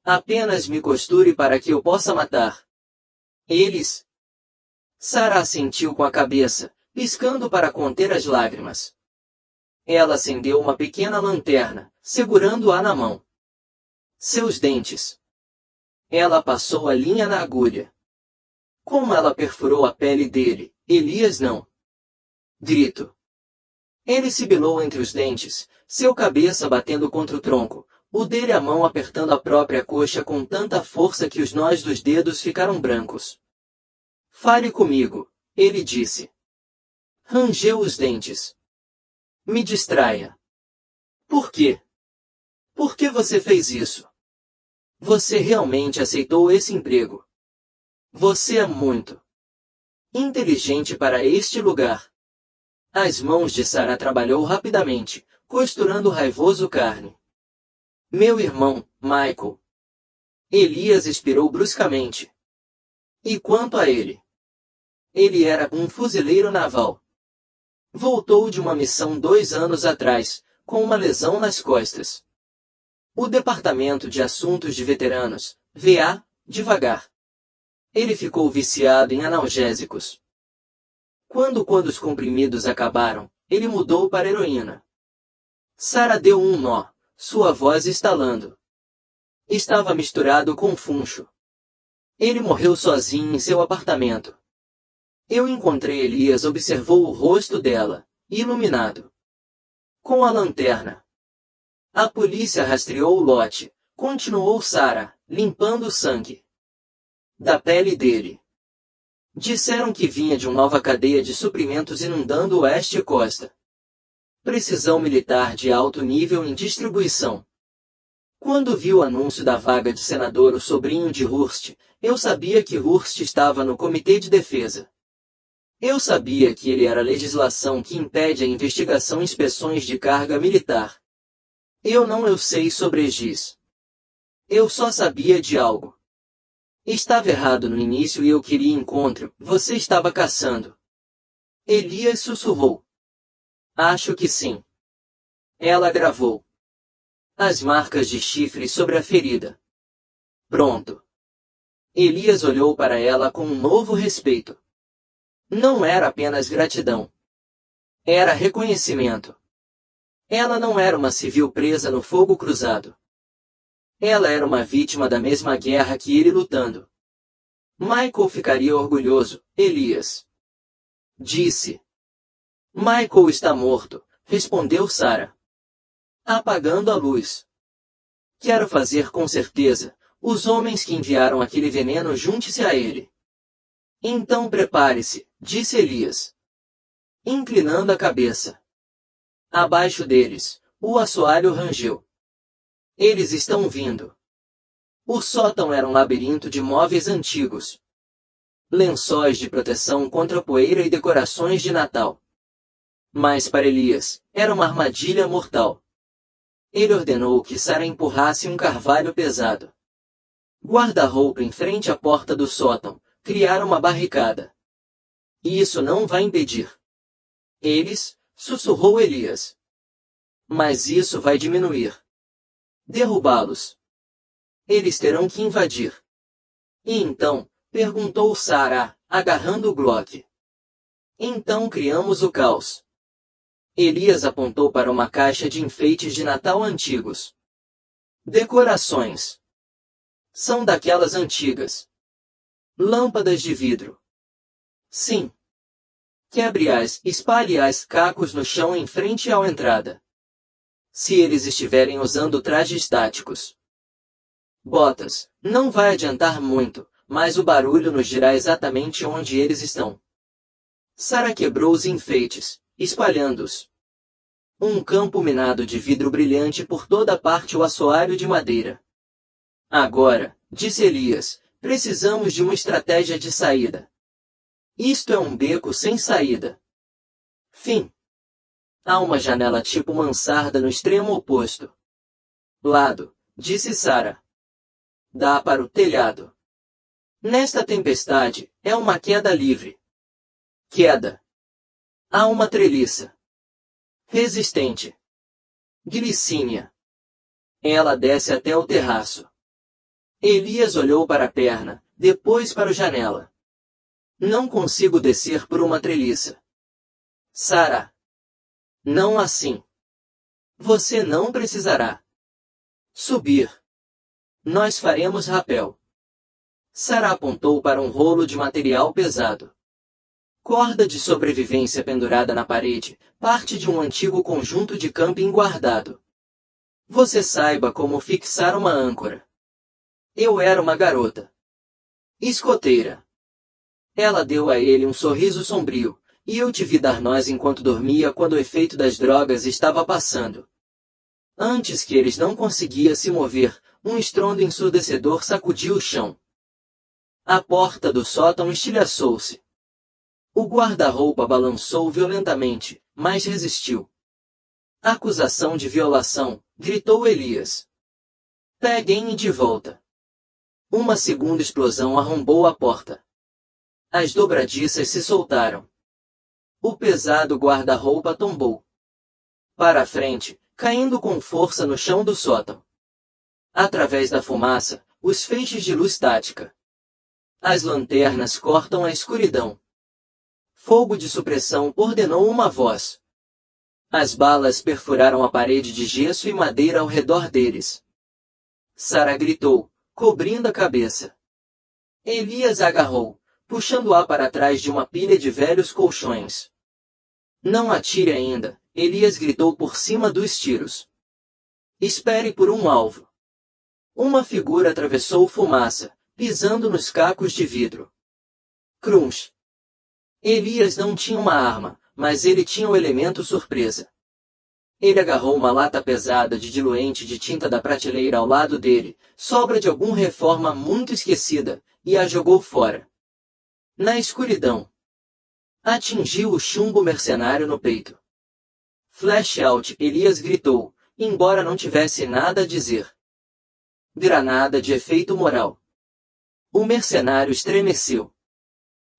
Apenas me costure para que eu possa matar. Eles. Sarah assentiu com a cabeça, piscando para conter as lágrimas. Ela acendeu uma pequena lanterna, segurando-a na mão. Seus dentes. Ela passou a linha na agulha. Como ela perfurou a pele dele, Elias não. Grito. Ele sibilou entre os dentes, seu cabeça batendo contra o tronco, o dele a mão apertando a própria coxa com tanta força que os nós dos dedos ficaram brancos. Fale comigo, ele disse. Rangeu os dentes. Me distraia. Por quê? Por que você fez isso? Você realmente aceitou esse emprego. Você é muito inteligente para este lugar. As mãos de Sarah trabalhou rapidamente, costurando raivoso carne. Meu irmão, Michael. Elias expirou bruscamente. E quanto a ele? Ele era um fuzileiro naval. Voltou de uma missão 2 anos atrás, com uma lesão nas costas. O Departamento de Assuntos de Veteranos, VA, devagar. Ele ficou viciado em analgésicos. Quando os comprimidos acabaram, ele mudou para heroína. Sarah deu um nó, sua voz estalando. Estava misturado com funcho. Ele morreu sozinho em seu apartamento. Eu encontrei Elias observou o rosto dela, iluminado. Com a lanterna. A polícia rastreou o lote, continuou Sarah, limpando o sangue da pele dele. Disseram que vinha de uma nova cadeia de suprimentos inundando o oeste e costa. Precisão militar de alto nível em distribuição. Quando vi o anúncio da vaga de senador o sobrinho de Hurst, eu sabia que Hurst estava no Comitê de Defesa. Eu sabia que ele era a legislação que impede a investigação e inspeções de carga militar. Eu sei sobre GIS. Eu só sabia de algo. Estava errado no início e eu queria encontro, você estava caçando. Elias sussurrou. Acho que sim. Ela gravou as marcas de chifre sobre a ferida. Pronto. Elias olhou para ela com um novo respeito. Não era apenas gratidão. Era reconhecimento. Ela não era uma civil presa no fogo cruzado. Ela era uma vítima da mesma guerra que ele lutando. Michael ficaria orgulhoso, Elias disse. Michael está morto, respondeu Sarah, apagando a luz. Quero fazer com certeza, os homens que enviaram aquele veneno junte-se a ele. Então prepare-se, disse Elias, inclinando a cabeça. Abaixo deles, o assoalho rangeu. Eles estão vindo. O sótão era um labirinto de móveis antigos. Lençóis de proteção contra poeira e decorações de Natal. Mas para Elias, era uma armadilha mortal. Ele ordenou que Sarah empurrasse um carvalho pesado. Guarda-roupa em frente à porta do sótão, criaram uma barricada. Isso não vai impedir. Eles, sussurrou Elias. Mas isso vai diminuir. Derrubá-los. Eles terão que invadir. E então, perguntou Sarah, agarrando o Glock. Então criamos o caos. Elias apontou para uma caixa de enfeites de Natal antigos. Decorações. São daquelas antigas. Lâmpadas de vidro. Sim. Quebre-as, espalhe-as cacos no chão em frente à entrada. Se eles estiverem usando trajes táticos. Botas, não vai adiantar muito, mas o barulho nos dirá exatamente onde eles estão. Sarah quebrou os enfeites, espalhando-os. Um campo minado de vidro brilhante por toda parte o assoalho de madeira. Agora, disse Elias, precisamos de uma estratégia de saída. Isto é um beco sem saída. Fim. Há uma janela tipo mansarda no extremo oposto. Lado, disse Sarah. Dá para o telhado. Nesta tempestade, é uma queda livre. Queda. Há uma treliça. Resistente. Glicínia. Ela desce até o terraço. Elias olhou para a perna, depois para a janela. Não consigo descer por uma treliça. Sarah. Não assim. Você não precisará subir. Nós faremos rapel. Sarah apontou para um rolo de material pesado. Corda de sobrevivência pendurada na parede, parte de um antigo conjunto de camping guardado. Você saiba como fixar uma âncora. Eu era uma garota escoteira. Ela deu a ele um sorriso sombrio, e eu te vi dar nós enquanto dormia quando o efeito das drogas estava passando. Antes que eles não conseguia se mover, um estrondo ensurdecedor sacudiu o chão. A porta do sótão estilhaçou-se. O guarda-roupa balançou violentamente, mas resistiu. Acusação de violação, gritou Elias. Peguem-me de volta. Uma segunda explosão arrombou a porta. As dobradiças se soltaram. O pesado guarda-roupa tombou para a frente, caindo com força no chão do sótão. Através da fumaça, os feixes de luz tática. As lanternas cortam a escuridão. Fogo de supressão, ordenou uma voz. As balas perfuraram a parede de gesso e madeira ao redor deles. Sarah gritou, cobrindo a cabeça. Elias agarrou, puxando-a para trás de uma pilha de velhos colchões. Não atire ainda, Elias gritou por cima dos tiros. Espere por um alvo. Uma figura atravessou fumaça, pisando nos cacos de vidro. Crunch. Elias não tinha uma arma, mas ele tinha o elemento surpresa. Ele agarrou uma lata pesada de diluente de tinta da prateleira ao lado dele, sobra de alguma reforma muito esquecida, e a jogou fora. Na escuridão. Atingiu o chumbo mercenário no peito. Flash out, Elias gritou, embora não tivesse nada a dizer. Granada de efeito moral. O mercenário estremeceu.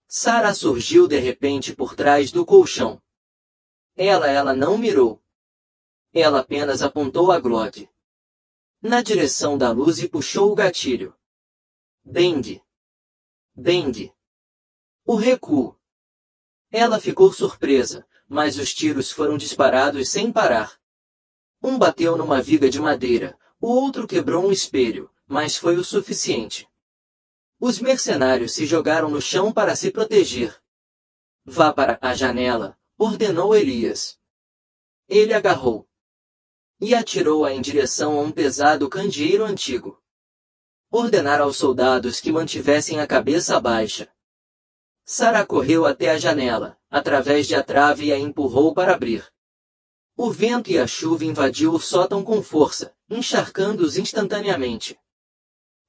Sarah surgiu de repente por trás do colchão. Ela não mirou. Ela apenas apontou a Glock na direção da luz e puxou o gatilho. Bang! Bang! O recuo. Ela ficou surpresa, mas os tiros foram disparados sem parar. Um bateu numa viga de madeira, o outro quebrou um espelho, mas foi o suficiente. Os mercenários se jogaram no chão para se proteger. Vá para a janela, ordenou Elias. Ele agarrou e atirou-a em direção a um pesado candeeiro antigo. Ordenara aos soldados que mantivessem a cabeça baixa. Sarah correu até a janela, através de a trave e a empurrou para abrir. O vento e a chuva invadiu o sótão com força, encharcando-os instantaneamente.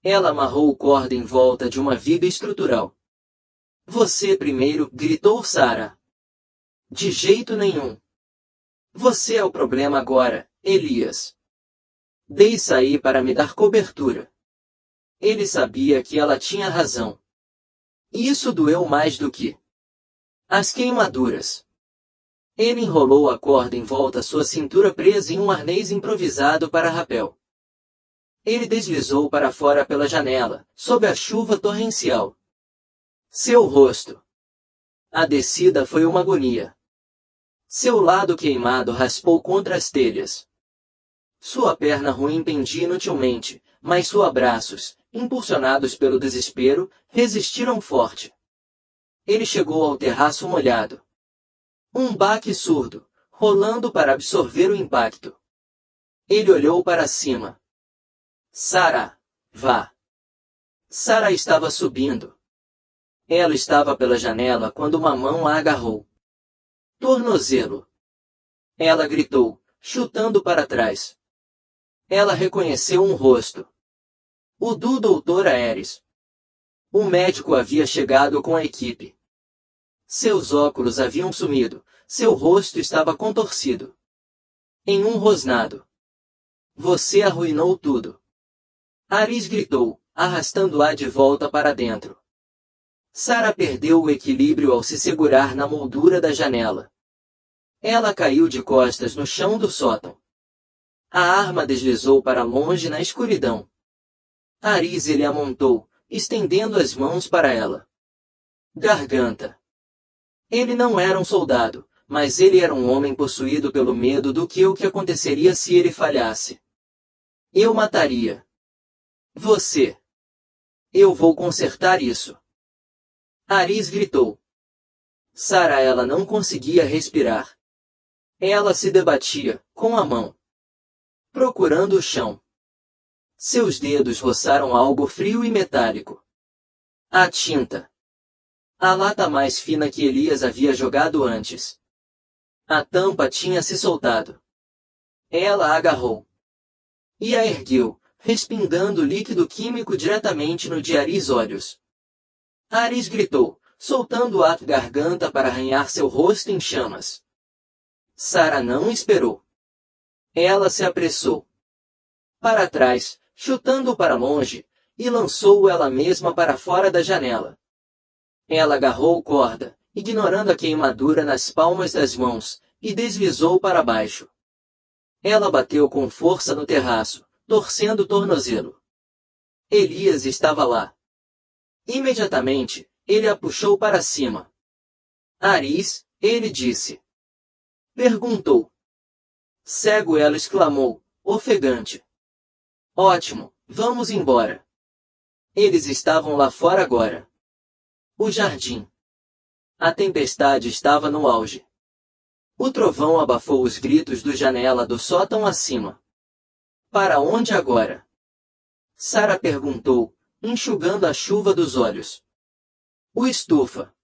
Ela amarrou corda em volta de uma viga estrutural. Você primeiro, gritou Sarah. De jeito nenhum. Você é o problema agora, Elias. Dei sair para me dar cobertura. Ele sabia que ela tinha razão. E isso doeu mais do que as queimaduras. Ele enrolou a corda em volta sua cintura presa em um arnês improvisado para rapel. Ele deslizou para fora pela janela, sob a chuva torrencial. Seu rosto. A descida foi uma agonia. Seu lado queimado raspou contra as telhas. Sua perna ruim pendia inutilmente, mas seus braços, impulsionados pelo desespero, resistiram forte. Ele chegou ao terraço molhado. Um baque surdo, rolando para absorver o impacto. Ele olhou para cima. Sarah, vá. Sarah estava subindo. Ela estava pela janela quando uma mão a agarrou. Tornozelo. Ela gritou, chutando para trás. Ela reconheceu um rosto. O do Dr. Ares. O médico havia chegado com a equipe. Seus óculos haviam sumido, seu rosto estava contorcido. Em um rosnado. Você arruinou tudo. Ares gritou, arrastando-a de volta para dentro. Sarah perdeu o equilíbrio ao se segurar na moldura da janela. Ela caiu de costas no chão do sótão. A arma deslizou para longe na escuridão. Ares ele amontou, estendendo as mãos para ela. Garganta. Ele não era um soldado, mas ele era um homem possuído pelo medo do que o que aconteceria se ele falhasse. Eu mataria. Você. Eu vou consertar isso. Ares gritou. Sarah ela não conseguia respirar. Ela se debatia, com a mão, procurando o chão. Seus dedos roçaram algo frio e metálico. A tinta. A lata mais fina que Elias havia jogado antes. A tampa tinha se soltado. Ela a agarrou. E a ergueu, respingando líquido químico diretamente no de Ares olhos. Ares gritou, soltando a garganta para arranhar seu rosto em chamas. Sarah não esperou. Ela se apressou para trás, chutando para longe, e lançou ela mesma para fora da janela. Ela agarrou corda, ignorando a queimadura nas palmas das mãos, e deslizou para baixo. Ela bateu com força no terraço, torcendo o tornozelo. Elias estava lá. Imediatamente, ele a puxou para cima. Aris, ele disse. Perguntou. Cego, ela exclamou, ofegante. Ótimo, vamos embora. Eles estavam lá fora agora. O jardim. A tempestade estava no auge. O trovão abafou os gritos do janela do sótão acima. Para onde agora? Sara perguntou, enxugando a chuva dos olhos. O estufa.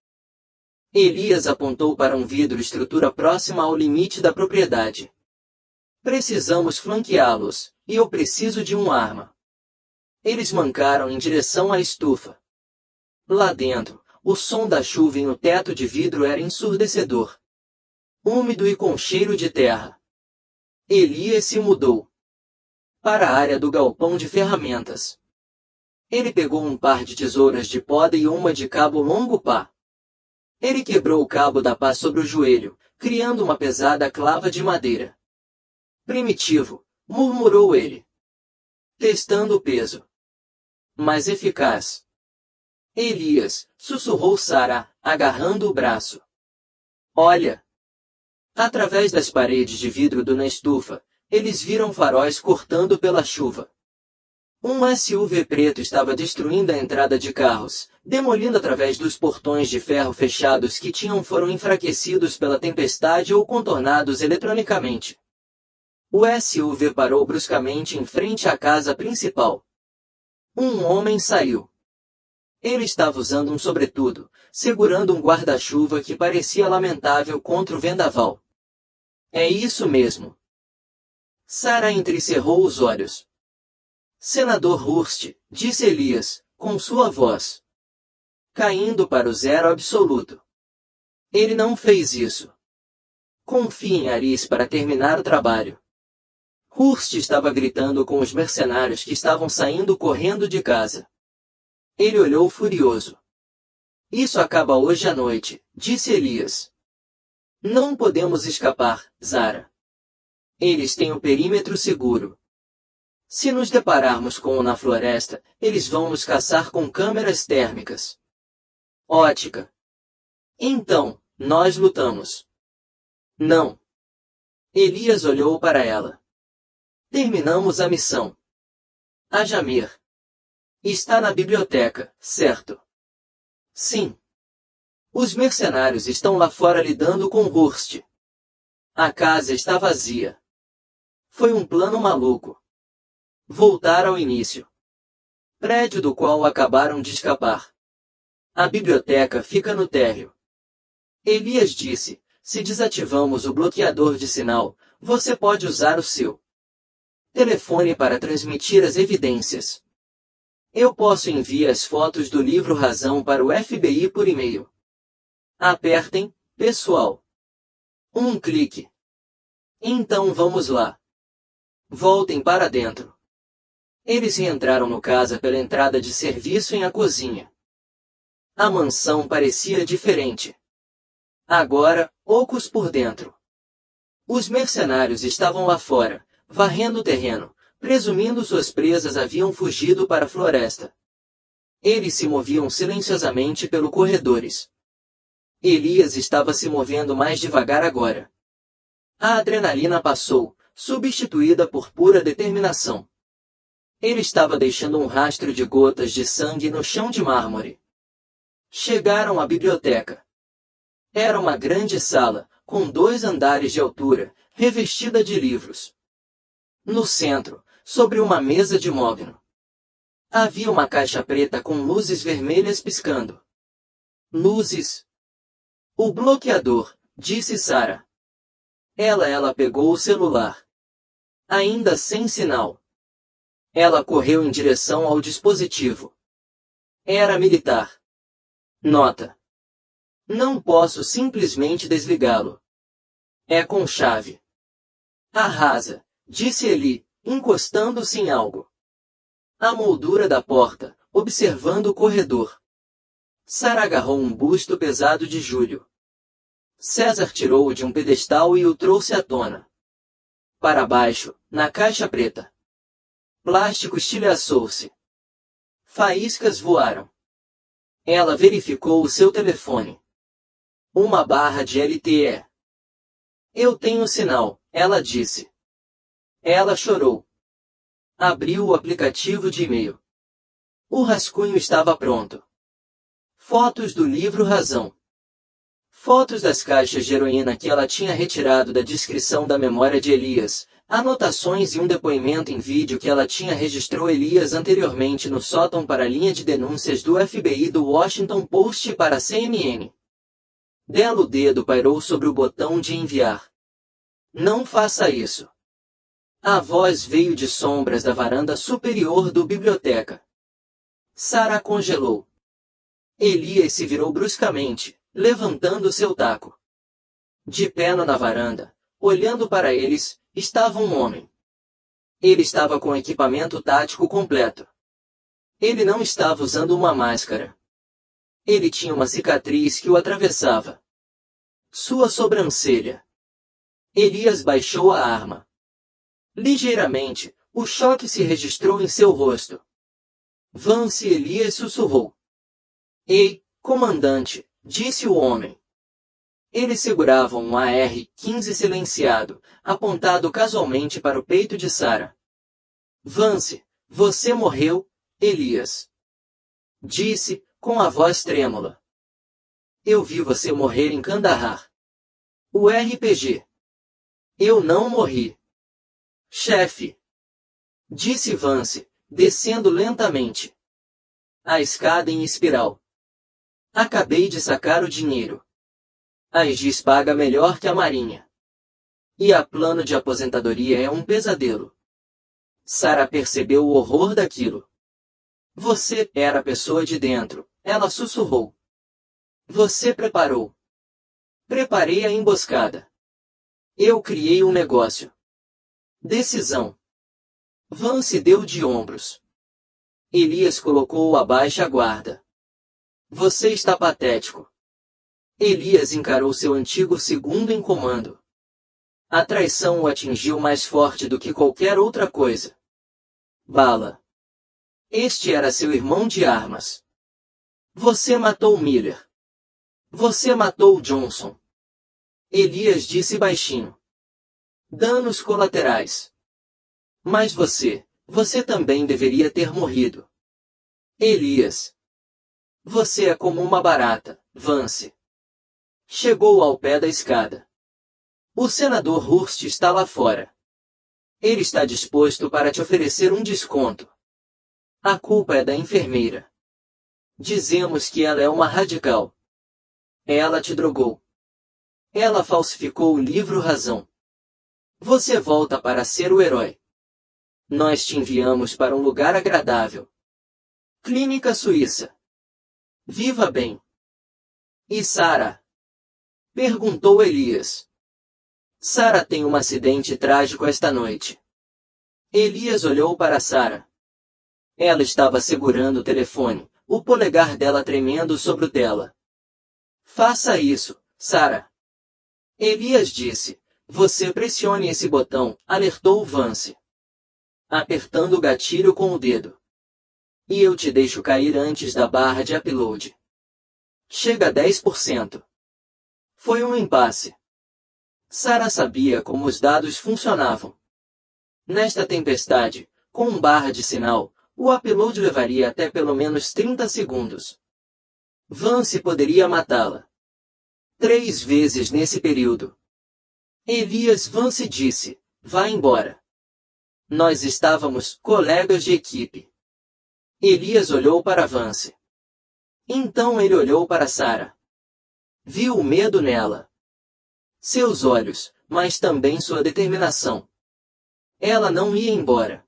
Elias apontou para um vidro estrutura próxima ao limite da propriedade. Precisamos flanqueá-los, e eu preciso de uma arma. Eles mancaram em direção à estufa. Lá dentro, o som da chuva no teto de vidro era ensurdecedor. Úmido e com cheiro de terra. Elias se mudou para a área do galpão de ferramentas. Ele pegou um par de tesouras de poda e uma de cabo longo pá. Ele quebrou o cabo da pá sobre o joelho, criando uma pesada clava de madeira. Primitivo, murmurou ele. Testando o peso. Mas eficaz. Elias, sussurrou Sara, agarrando o braço. Olha! Através das paredes de vidro na estufa, eles viram faróis cortando pela chuva. Um SUV preto estava destruindo a entrada de carros, demolindo através dos portões de ferro fechados que foram enfraquecidos pela tempestade ou contornados eletronicamente. O SUV parou bruscamente em frente à casa principal. Um homem saiu. Ele estava usando um sobretudo, segurando um guarda-chuva que parecia lamentável contra o vendaval. É isso mesmo. Sara entrecerrou os olhos. Senador Hurst, disse Elias, com sua voz caindo para o zero absoluto. Ele não fez isso. Confie em Aris para terminar o trabalho. Hurst estava gritando com os mercenários que estavam saindo correndo de casa. Ele olhou furioso. Isso acaba hoje à noite, disse Elias. Não podemos escapar, Zara. Eles têm o perímetro seguro. Se nos depararmos com o na floresta, eles vão nos caçar com câmeras térmicas. Ótica. Então, nós lutamos. Não. Elias olhou para ela. Terminamos a missão. A Jamir. Está na biblioteca, certo? Sim. Os mercenários estão lá fora lidando com Hurst. A casa está vazia. Foi um plano maluco. Voltar ao início. Prédio do qual acabaram de escapar. A biblioteca fica no térreo. Elias disse, se desativamos o bloqueador de sinal, você pode usar o seu telefone para transmitir as evidências. Eu posso enviar as fotos do livro Razão para o FBI por e-mail. Apertem, pessoal. Um clique. Então vamos lá. Voltem para dentro. Eles reentraram no casa pela entrada de serviço em a cozinha. A mansão parecia diferente. Agora, ocos por dentro. Os mercenários estavam lá fora, varrendo o terreno, presumindo suas presas haviam fugido para a floresta. Eles se moviam silenciosamente pelos corredores. Elias estava se movendo mais devagar agora. A adrenalina passou, substituída por pura determinação. Ele estava deixando um rastro de gotas de sangue no chão de mármore. Chegaram à biblioteca. Era uma grande sala, com 2 andares de altura, revestida de livros. No centro, sobre uma mesa de mogno, havia uma caixa preta com luzes vermelhas piscando. Luzes. O bloqueador, disse Sara. Ela pegou o celular. Ainda sem sinal. Ela correu em direção ao dispositivo. Era militar. Nota. Não posso simplesmente desligá-lo. É com chave. Arrasa, disse Eli, encostando-se em algo. A moldura da porta, observando o corredor. Sara agarrou um busto pesado de Júlio. César tirou-o de um pedestal e o trouxe à tona. Para baixo, na caixa preta. Plástico estilhaçou-se. Faíscas voaram. Ela verificou o seu telefone. Uma barra de LTE. Eu tenho sinal, ela disse. Ela chorou. Abriu o aplicativo de e-mail. O rascunho estava pronto. Fotos do livro Razão. Fotos das caixas de heroína que ela tinha retirado da descrição da memória de Elias, anotações e um depoimento em vídeo que ela tinha registrou Elias anteriormente no sótão para a linha de denúncias do FBI do Washington Post e para a CNN. Dela o dedo pairou sobre o botão de enviar. Não faça isso. A voz veio de sombras da varanda superior do biblioteca. Sarah congelou. Elias se virou bruscamente, levantando seu taco. De pé na varanda, olhando para eles, estava um homem. Ele estava com equipamento tático completo. Ele não estava usando uma máscara. Ele tinha uma cicatriz que o atravessava. Sua sobrancelha. Elias baixou a arma. Ligeiramente, o choque se registrou em seu rosto. Vance, Elias sussurrou. Ei, comandante, disse o homem. Ele segurava um AR-15 silenciado, apontado casualmente para o peito de Sarah. Vance, você morreu, Elias. Disse, com a voz trêmula. Eu vi você morrer em Kandahar. O RPG. Eu não morri. Chefe. Disse Vance, descendo lentamente. A escada em espiral. Acabei de sacar o dinheiro. A Aegis paga melhor que a Marinha. E a plano de aposentadoria é um pesadelo. Sarah percebeu o horror daquilo. Você era a pessoa de dentro, ela sussurrou. Você preparou. Preparei a emboscada. Eu criei um negócio. Decisão. Vance deu de ombros. Elias colocou-o abaixo a guarda. Você está patético. Elias encarou seu antigo segundo em comando. A traição o atingiu mais forte do que qualquer outra coisa. Bala. Este era seu irmão de armas. Você matou Miller. Você matou Johnson. Elias disse baixinho. Danos colaterais. Mas você também deveria ter morrido. Elias. Você é como uma barata, Vance. Chegou ao pé da escada. O senador Hurst está lá fora. Ele está disposto para te oferecer um desconto. A culpa é da enfermeira. Dizemos que ela é uma radical. Ela te drogou. Ela falsificou o livro Razão. Você volta para ser o herói. Nós te enviamos para um lugar agradável. Clínica Suíça. Viva bem. E Sarah? Perguntou Elias. Sarah tem um acidente trágico esta noite. Elias olhou para Sarah. Ela estava segurando o telefone, o polegar dela tremendo sobre o tela. Faça isso, Sarah. Elias disse. Você pressione esse botão, alertou Vance. Apertando o gatilho com o dedo. E eu te deixo cair antes da barra de upload. Chega a 10%. Foi um impasse. Sarah sabia como os dados funcionavam. Nesta tempestade, com barra de sinal, o upload levaria até pelo menos 30 segundos. Vance poderia matá-la. 3 vezes nesse período. Elias Vance disse, vá embora. Nós estávamos colegas de equipe. Elias olhou para Vance. Então ele olhou para Sarah. Viu o medo nela. Seus olhos, mas também sua determinação. Ela não ia embora.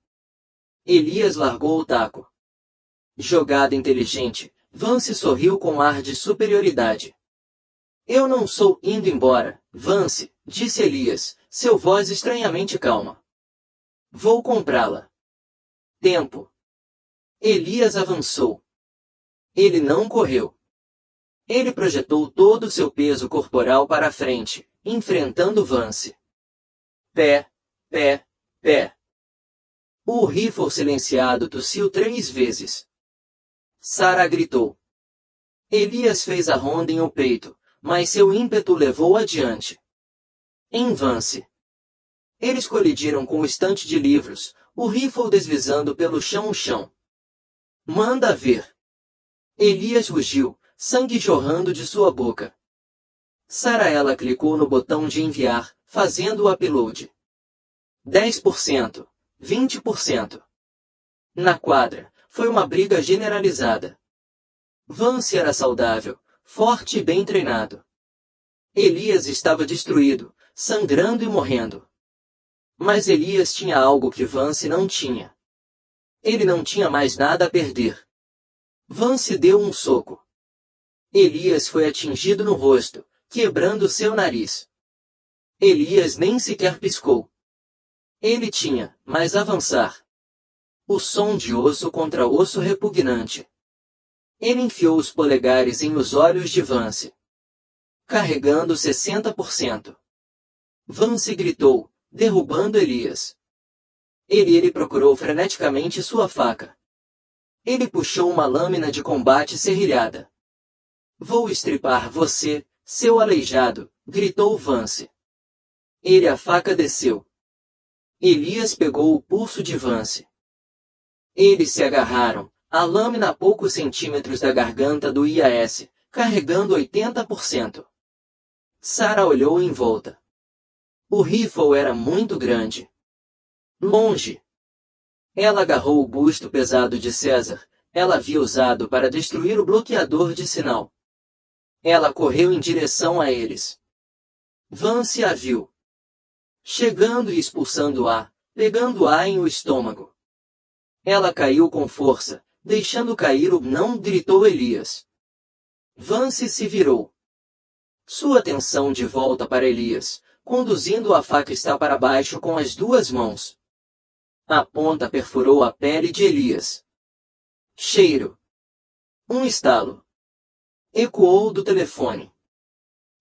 Elias largou o taco. Jogada inteligente, Vance sorriu com ar de superioridade. Eu não sou indo embora, Vance, disse Elias, seu voz estranhamente calma. Vou comprá-la. Tempo. Elias avançou. Ele não correu. Ele projetou todo o seu peso corporal para a frente, enfrentando Vance. Pé, pé, pé. O rifle silenciado tossiu 3 vezes. Sara gritou. Elias fez a ronda em o peito, mas seu ímpeto levou adiante. Em Vance. Eles colidiram com o estante de livros, o rifle deslizando pelo chão o chão. Manda ver. Elias rugiu, sangue jorrando de sua boca. Sara ela clicou no botão de enviar, fazendo o upload. 10%, 20%. Na quadra, foi uma briga generalizada. Vance era saudável, forte e bem treinado. Elias estava destruído, sangrando e morrendo. Mas Elias tinha algo que Vance não tinha. Ele não tinha mais nada a perder. Vance deu um soco. Elias foi atingido no rosto, quebrando seu nariz. Elias nem sequer piscou. Ele tinha, mas avançar. O som de osso contra osso repugnante. Ele enfiou os polegares em os olhos de Vance. Carregando 60%. Vance gritou, derrubando Elias. Ele procurou freneticamente sua faca. Ele puxou uma lâmina de combate serrilhada. Vou estripar você, seu aleijado, gritou Vance. A faca desceu. Elias pegou o pulso de Vance. Eles se agarraram, a lâmina a poucos centímetros da garganta do IAS, carregando 80%. Sara olhou em volta. O rifle era muito grande. Longe. Ela agarrou o busto pesado de César, ela havia usado para destruir o bloqueador de sinal. Ela correu em direção a eles. Vance a viu. Chegando e expulsando-a, pegando-a em o estômago. Ela caiu com força, deixando cair o não, gritou Elias. Vance se virou. Sua atenção de volta para Elias, conduzindo a faca está para baixo com as duas mãos. A ponta perfurou a pele de Elias. Cheiro. Um estalo. Ecoou do telefone.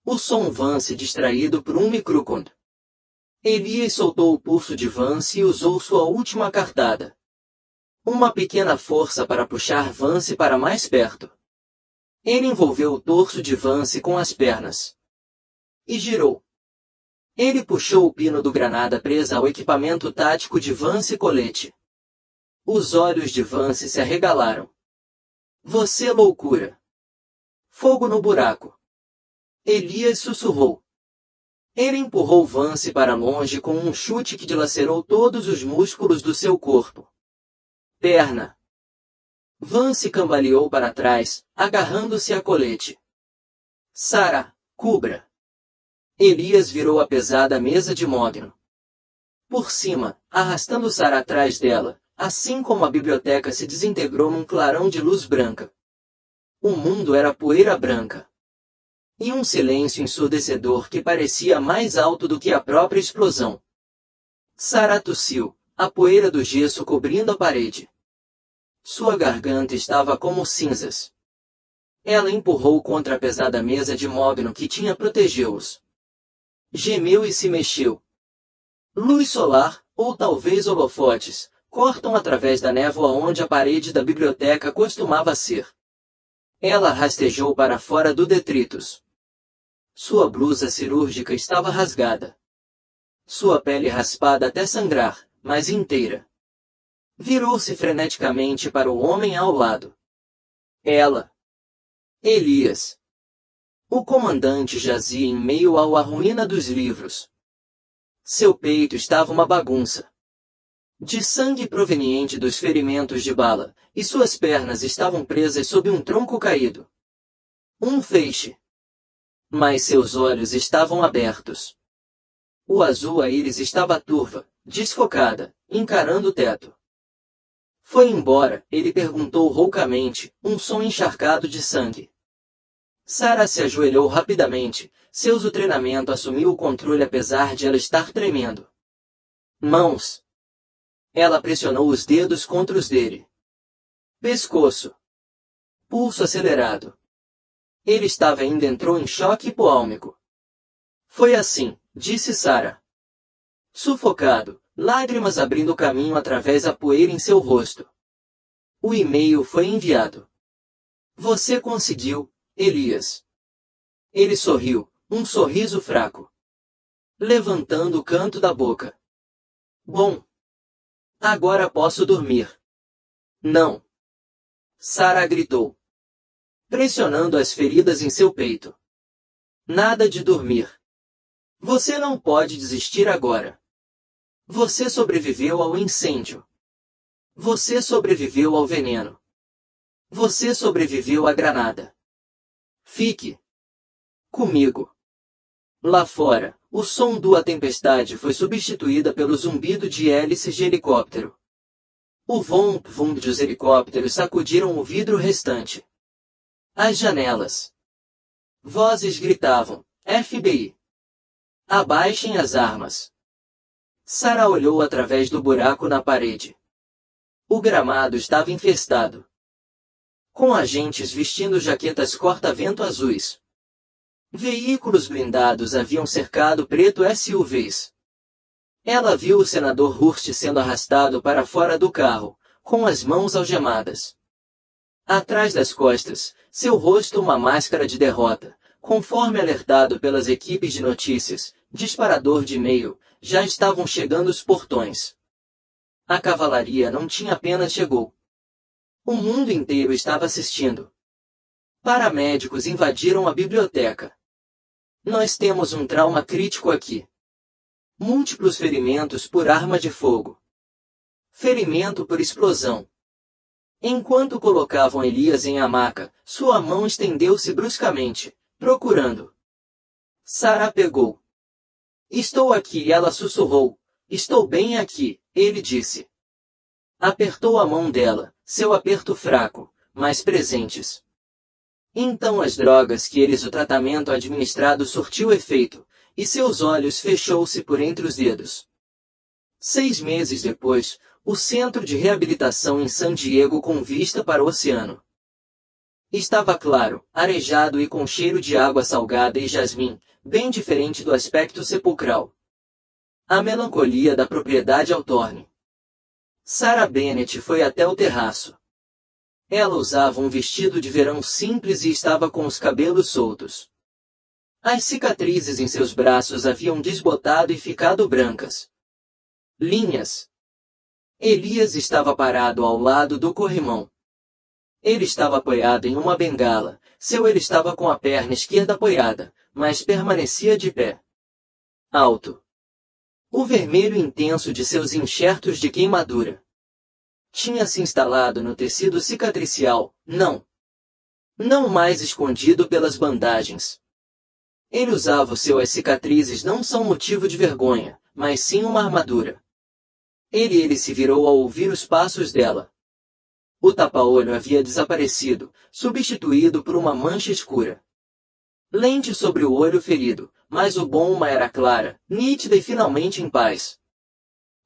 O som Vance distraído por um microfone. Elias soltou o pulso de Vance e usou sua última cartada. Uma pequena força para puxar Vance para mais perto. Ele envolveu o torso de Vance com as pernas. E girou. Ele puxou o pino do granada presa ao equipamento tático de Vance colete. Os olhos de Vance se arregalaram. Você loucura. Fogo no buraco. Elias sussurrou. Ele empurrou Vance para longe com um chute que dilacerou todos os músculos do seu corpo. Perna. Vance cambaleou para trás, agarrando-se a colete. Sara, cubra. Elias virou a pesada mesa de mogno. Por cima, arrastando Sara atrás dela, assim como a biblioteca se desintegrou num clarão de luz branca. O mundo era poeira branca. E um silêncio ensurdecedor que parecia mais alto do que a própria explosão. Sara tossiu, a poeira do gesso cobrindo a parede. Sua garganta estava como cinzas. Ela empurrou contra a pesada mesa de mogno que tinha protegeu-os. Gemeu e se mexeu. Luz solar, ou talvez holofotes, cortam através da névoa onde a parede da biblioteca costumava ser. Ela rastejou para fora do detritus. Sua blusa cirúrgica estava rasgada. Sua pele raspada até sangrar, mas inteira. Virou-se freneticamente para o homem ao lado. Ela. Elias. O comandante jazia em meio à ruína dos livros. Seu peito estava uma bagunça. De sangue proveniente dos ferimentos de bala, e suas pernas estavam presas sob um tronco caído. Um feixe. Mas seus olhos estavam abertos. O azul a íris estava turva, desfocada, encarando o teto. Foi embora, ele perguntou roucamente, um som encharcado de sangue. Sara se ajoelhou rapidamente, seu treinamento assumiu o controle apesar de ela estar tremendo. Mãos. Ela pressionou os dedos contra os dele. Pescoço. Pulso acelerado. Ele estava ainda entrou em choque hipoálmico. Foi assim, disse Sara. Sufocado, lágrimas abrindo caminho através da poeira em seu rosto. O e-mail foi enviado. Você conseguiu, Elias. Ele sorriu, um sorriso fraco, levantando o canto da boca. Bom. Agora posso dormir. Não. Sara gritou, pressionando as feridas em seu peito. Nada de dormir. Você não pode desistir agora. Você sobreviveu ao incêndio. Você sobreviveu ao veneno. Você sobreviveu à granada. Fique comigo. Lá fora, o som da tempestade foi substituída pelo zumbido de hélices de helicóptero. O vom dos helicópteros sacudiram o vidro restante. As janelas. Vozes gritavam, FBI. Abaixem as armas. Sara olhou através do buraco na parede. O gramado estava infestado, com agentes vestindo jaquetas corta-vento azuis. Veículos blindados haviam cercado preto SUVs. Ela viu o senador Hurst sendo arrastado para fora do carro, com as mãos algemadas. Atrás das costas, seu rosto uma máscara de derrota, conforme alertado pelas equipes de notícias, disparador de e-mail, já estavam chegando os portões. A cavalaria não tinha apenas chegou. O mundo inteiro estava assistindo. Paramédicos invadiram a biblioteca. Nós temos um trauma crítico aqui. Múltiplos ferimentos por arma de fogo. Ferimento por explosão. Enquanto colocavam Elias em maca, sua mão estendeu-se bruscamente, procurando. Sara pegou. Estou aqui, ela sussurrou. Estou bem aqui, ele disse. Apertou a mão dela, seu aperto fraco, mas presentes. Então as drogas que eles o tratamento administrado surtiu efeito, e seus olhos fechou-se por entre os dedos. 6 meses depois, o centro de reabilitação em San Diego com vista para o oceano. Estava claro, arejado e com cheiro de água salgada e jasmim, bem diferente do aspecto sepulcral. A melancolia da propriedade Hawthorne. Sara Bennett foi até o terraço. Ela usava um vestido de verão simples e estava com os cabelos soltos. As cicatrizes em seus braços haviam desbotado e ficado brancas. Linhas. Elias estava parado ao lado do corrimão. Ele estava apoiado em uma bengala, ele estava com a perna esquerda apoiada, mas permanecia de pé. Alto. O vermelho intenso de seus enxertos de queimadura tinha se instalado no tecido cicatricial, não mais escondido pelas bandagens. Ele usava as cicatrizes não são motivo de vergonha, mas sim uma armadura. Ele se virou ao ouvir os passos dela. O tapa-olho havia desaparecido, substituído por uma mancha escura. Lente sobre o olho ferido, mas o bom era clara, nítida e finalmente em paz.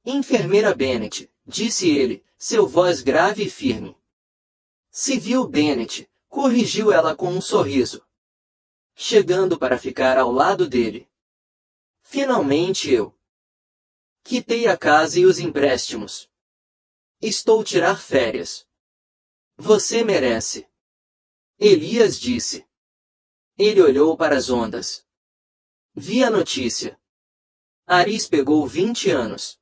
Enfermeira Bennett, disse ele, seu voz grave e firme. Civil Bennett, corrigiu ela com um sorriso, chegando para ficar ao lado dele. Finalmente eu quitei a casa e os empréstimos. Estou tirar férias. Você merece. Elias disse. Ele olhou para as ondas. Vi a notícia. Aris pegou 20 anos.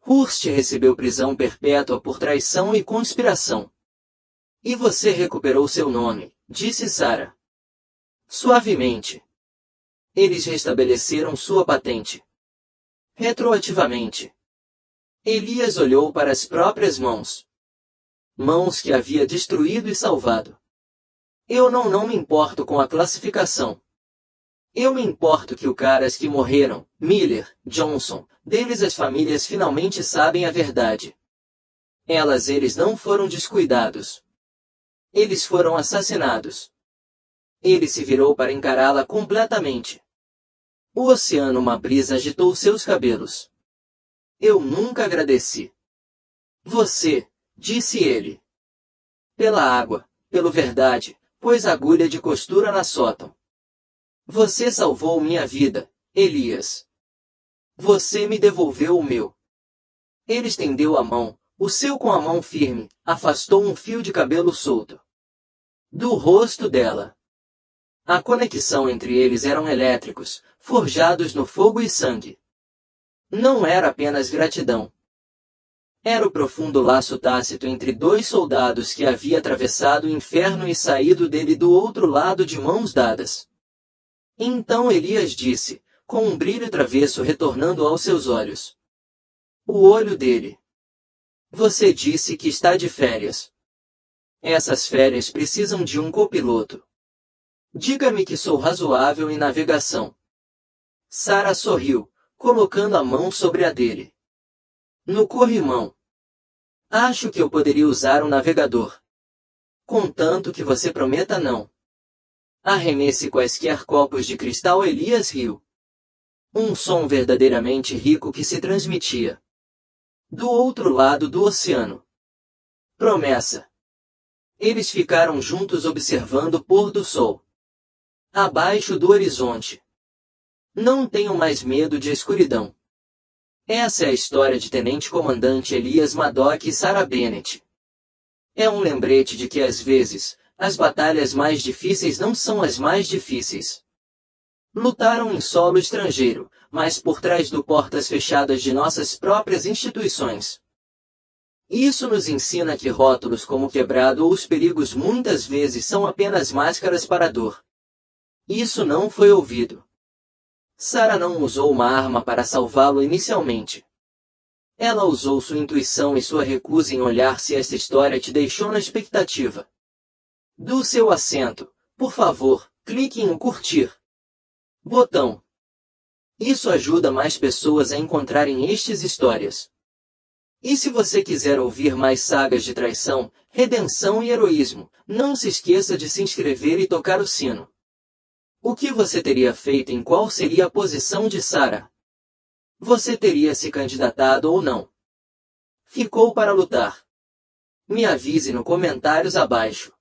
Hurst recebeu prisão perpétua por traição e conspiração. E você recuperou seu nome, disse Sara. Suavemente. Eles restabeleceram sua patente. Retroativamente. Elias olhou para as próprias mãos. Mãos que havia destruído e salvado. Eu não me importo com a classificação. Eu me importo que os caras que morreram, Miller, Johnson, deles as famílias finalmente sabem a verdade. Eles não foram descuidados. Eles foram assassinados. Ele se virou para encará-la completamente. O oceano, uma brisa agitou seus cabelos. Eu nunca agradeci. Você, disse ele. Pela água, pela verdade, pôs agulha de costura na sótão. Você salvou minha vida, Elias. Você me devolveu o meu. Ele estendeu a mão, o seu com a mão firme, afastou um fio de cabelo solto. do rosto dela. A conexão entre eles eram elétricos, forjados no fogo e sangue. Não era apenas gratidão. Era o profundo laço tácito entre dois soldados que havia atravessado o inferno e saído dele do outro lado de mãos dadas. Então Elias disse, com um brilho travesso retornando aos seus olhos. O olho dele. Você disse que está de férias. Essas férias precisam de um copiloto. Diga-me que sou razoável em navegação. Sara sorriu, colocando a mão sobre a dele. No corrimão. Acho que eu poderia usar um navegador. Contanto que você prometa não. Arremesse quaisquer copos de cristal. Elias riu. Um som verdadeiramente rico que se transmitia. Do outro lado do oceano. Promessa. Eles ficaram juntos observando o pôr do sol. Abaixo do horizonte. Não tenho mais medo de escuridão. Essa é a história de Tenente-Comandante Elias Madoc e Sarah Bennett. É um lembrete de que às vezes, as batalhas mais difíceis não são as mais difíceis. Lutaram em solo estrangeiro, mas por trás do portas fechadas de nossas próprias instituições. Isso nos ensina que rótulos como quebrado ou os perigos muitas vezes são apenas máscaras para a dor. Isso não foi ouvido. Sarah não usou uma arma para salvá-lo inicialmente. Ela usou sua intuição e sua recusa em olhar se esta história te deixou na expectativa. Do seu assento, por favor, clique em o curtir botão. Isso ajuda mais pessoas a encontrarem estas histórias. E se você quiser ouvir mais sagas de traição, redenção e heroísmo, não se esqueça de se inscrever e tocar o sino. O que você teria feito? Em qual seria a posição de Sarah? Você teria se candidatado ou não? Ficou para lutar? Me avise nos comentários abaixo.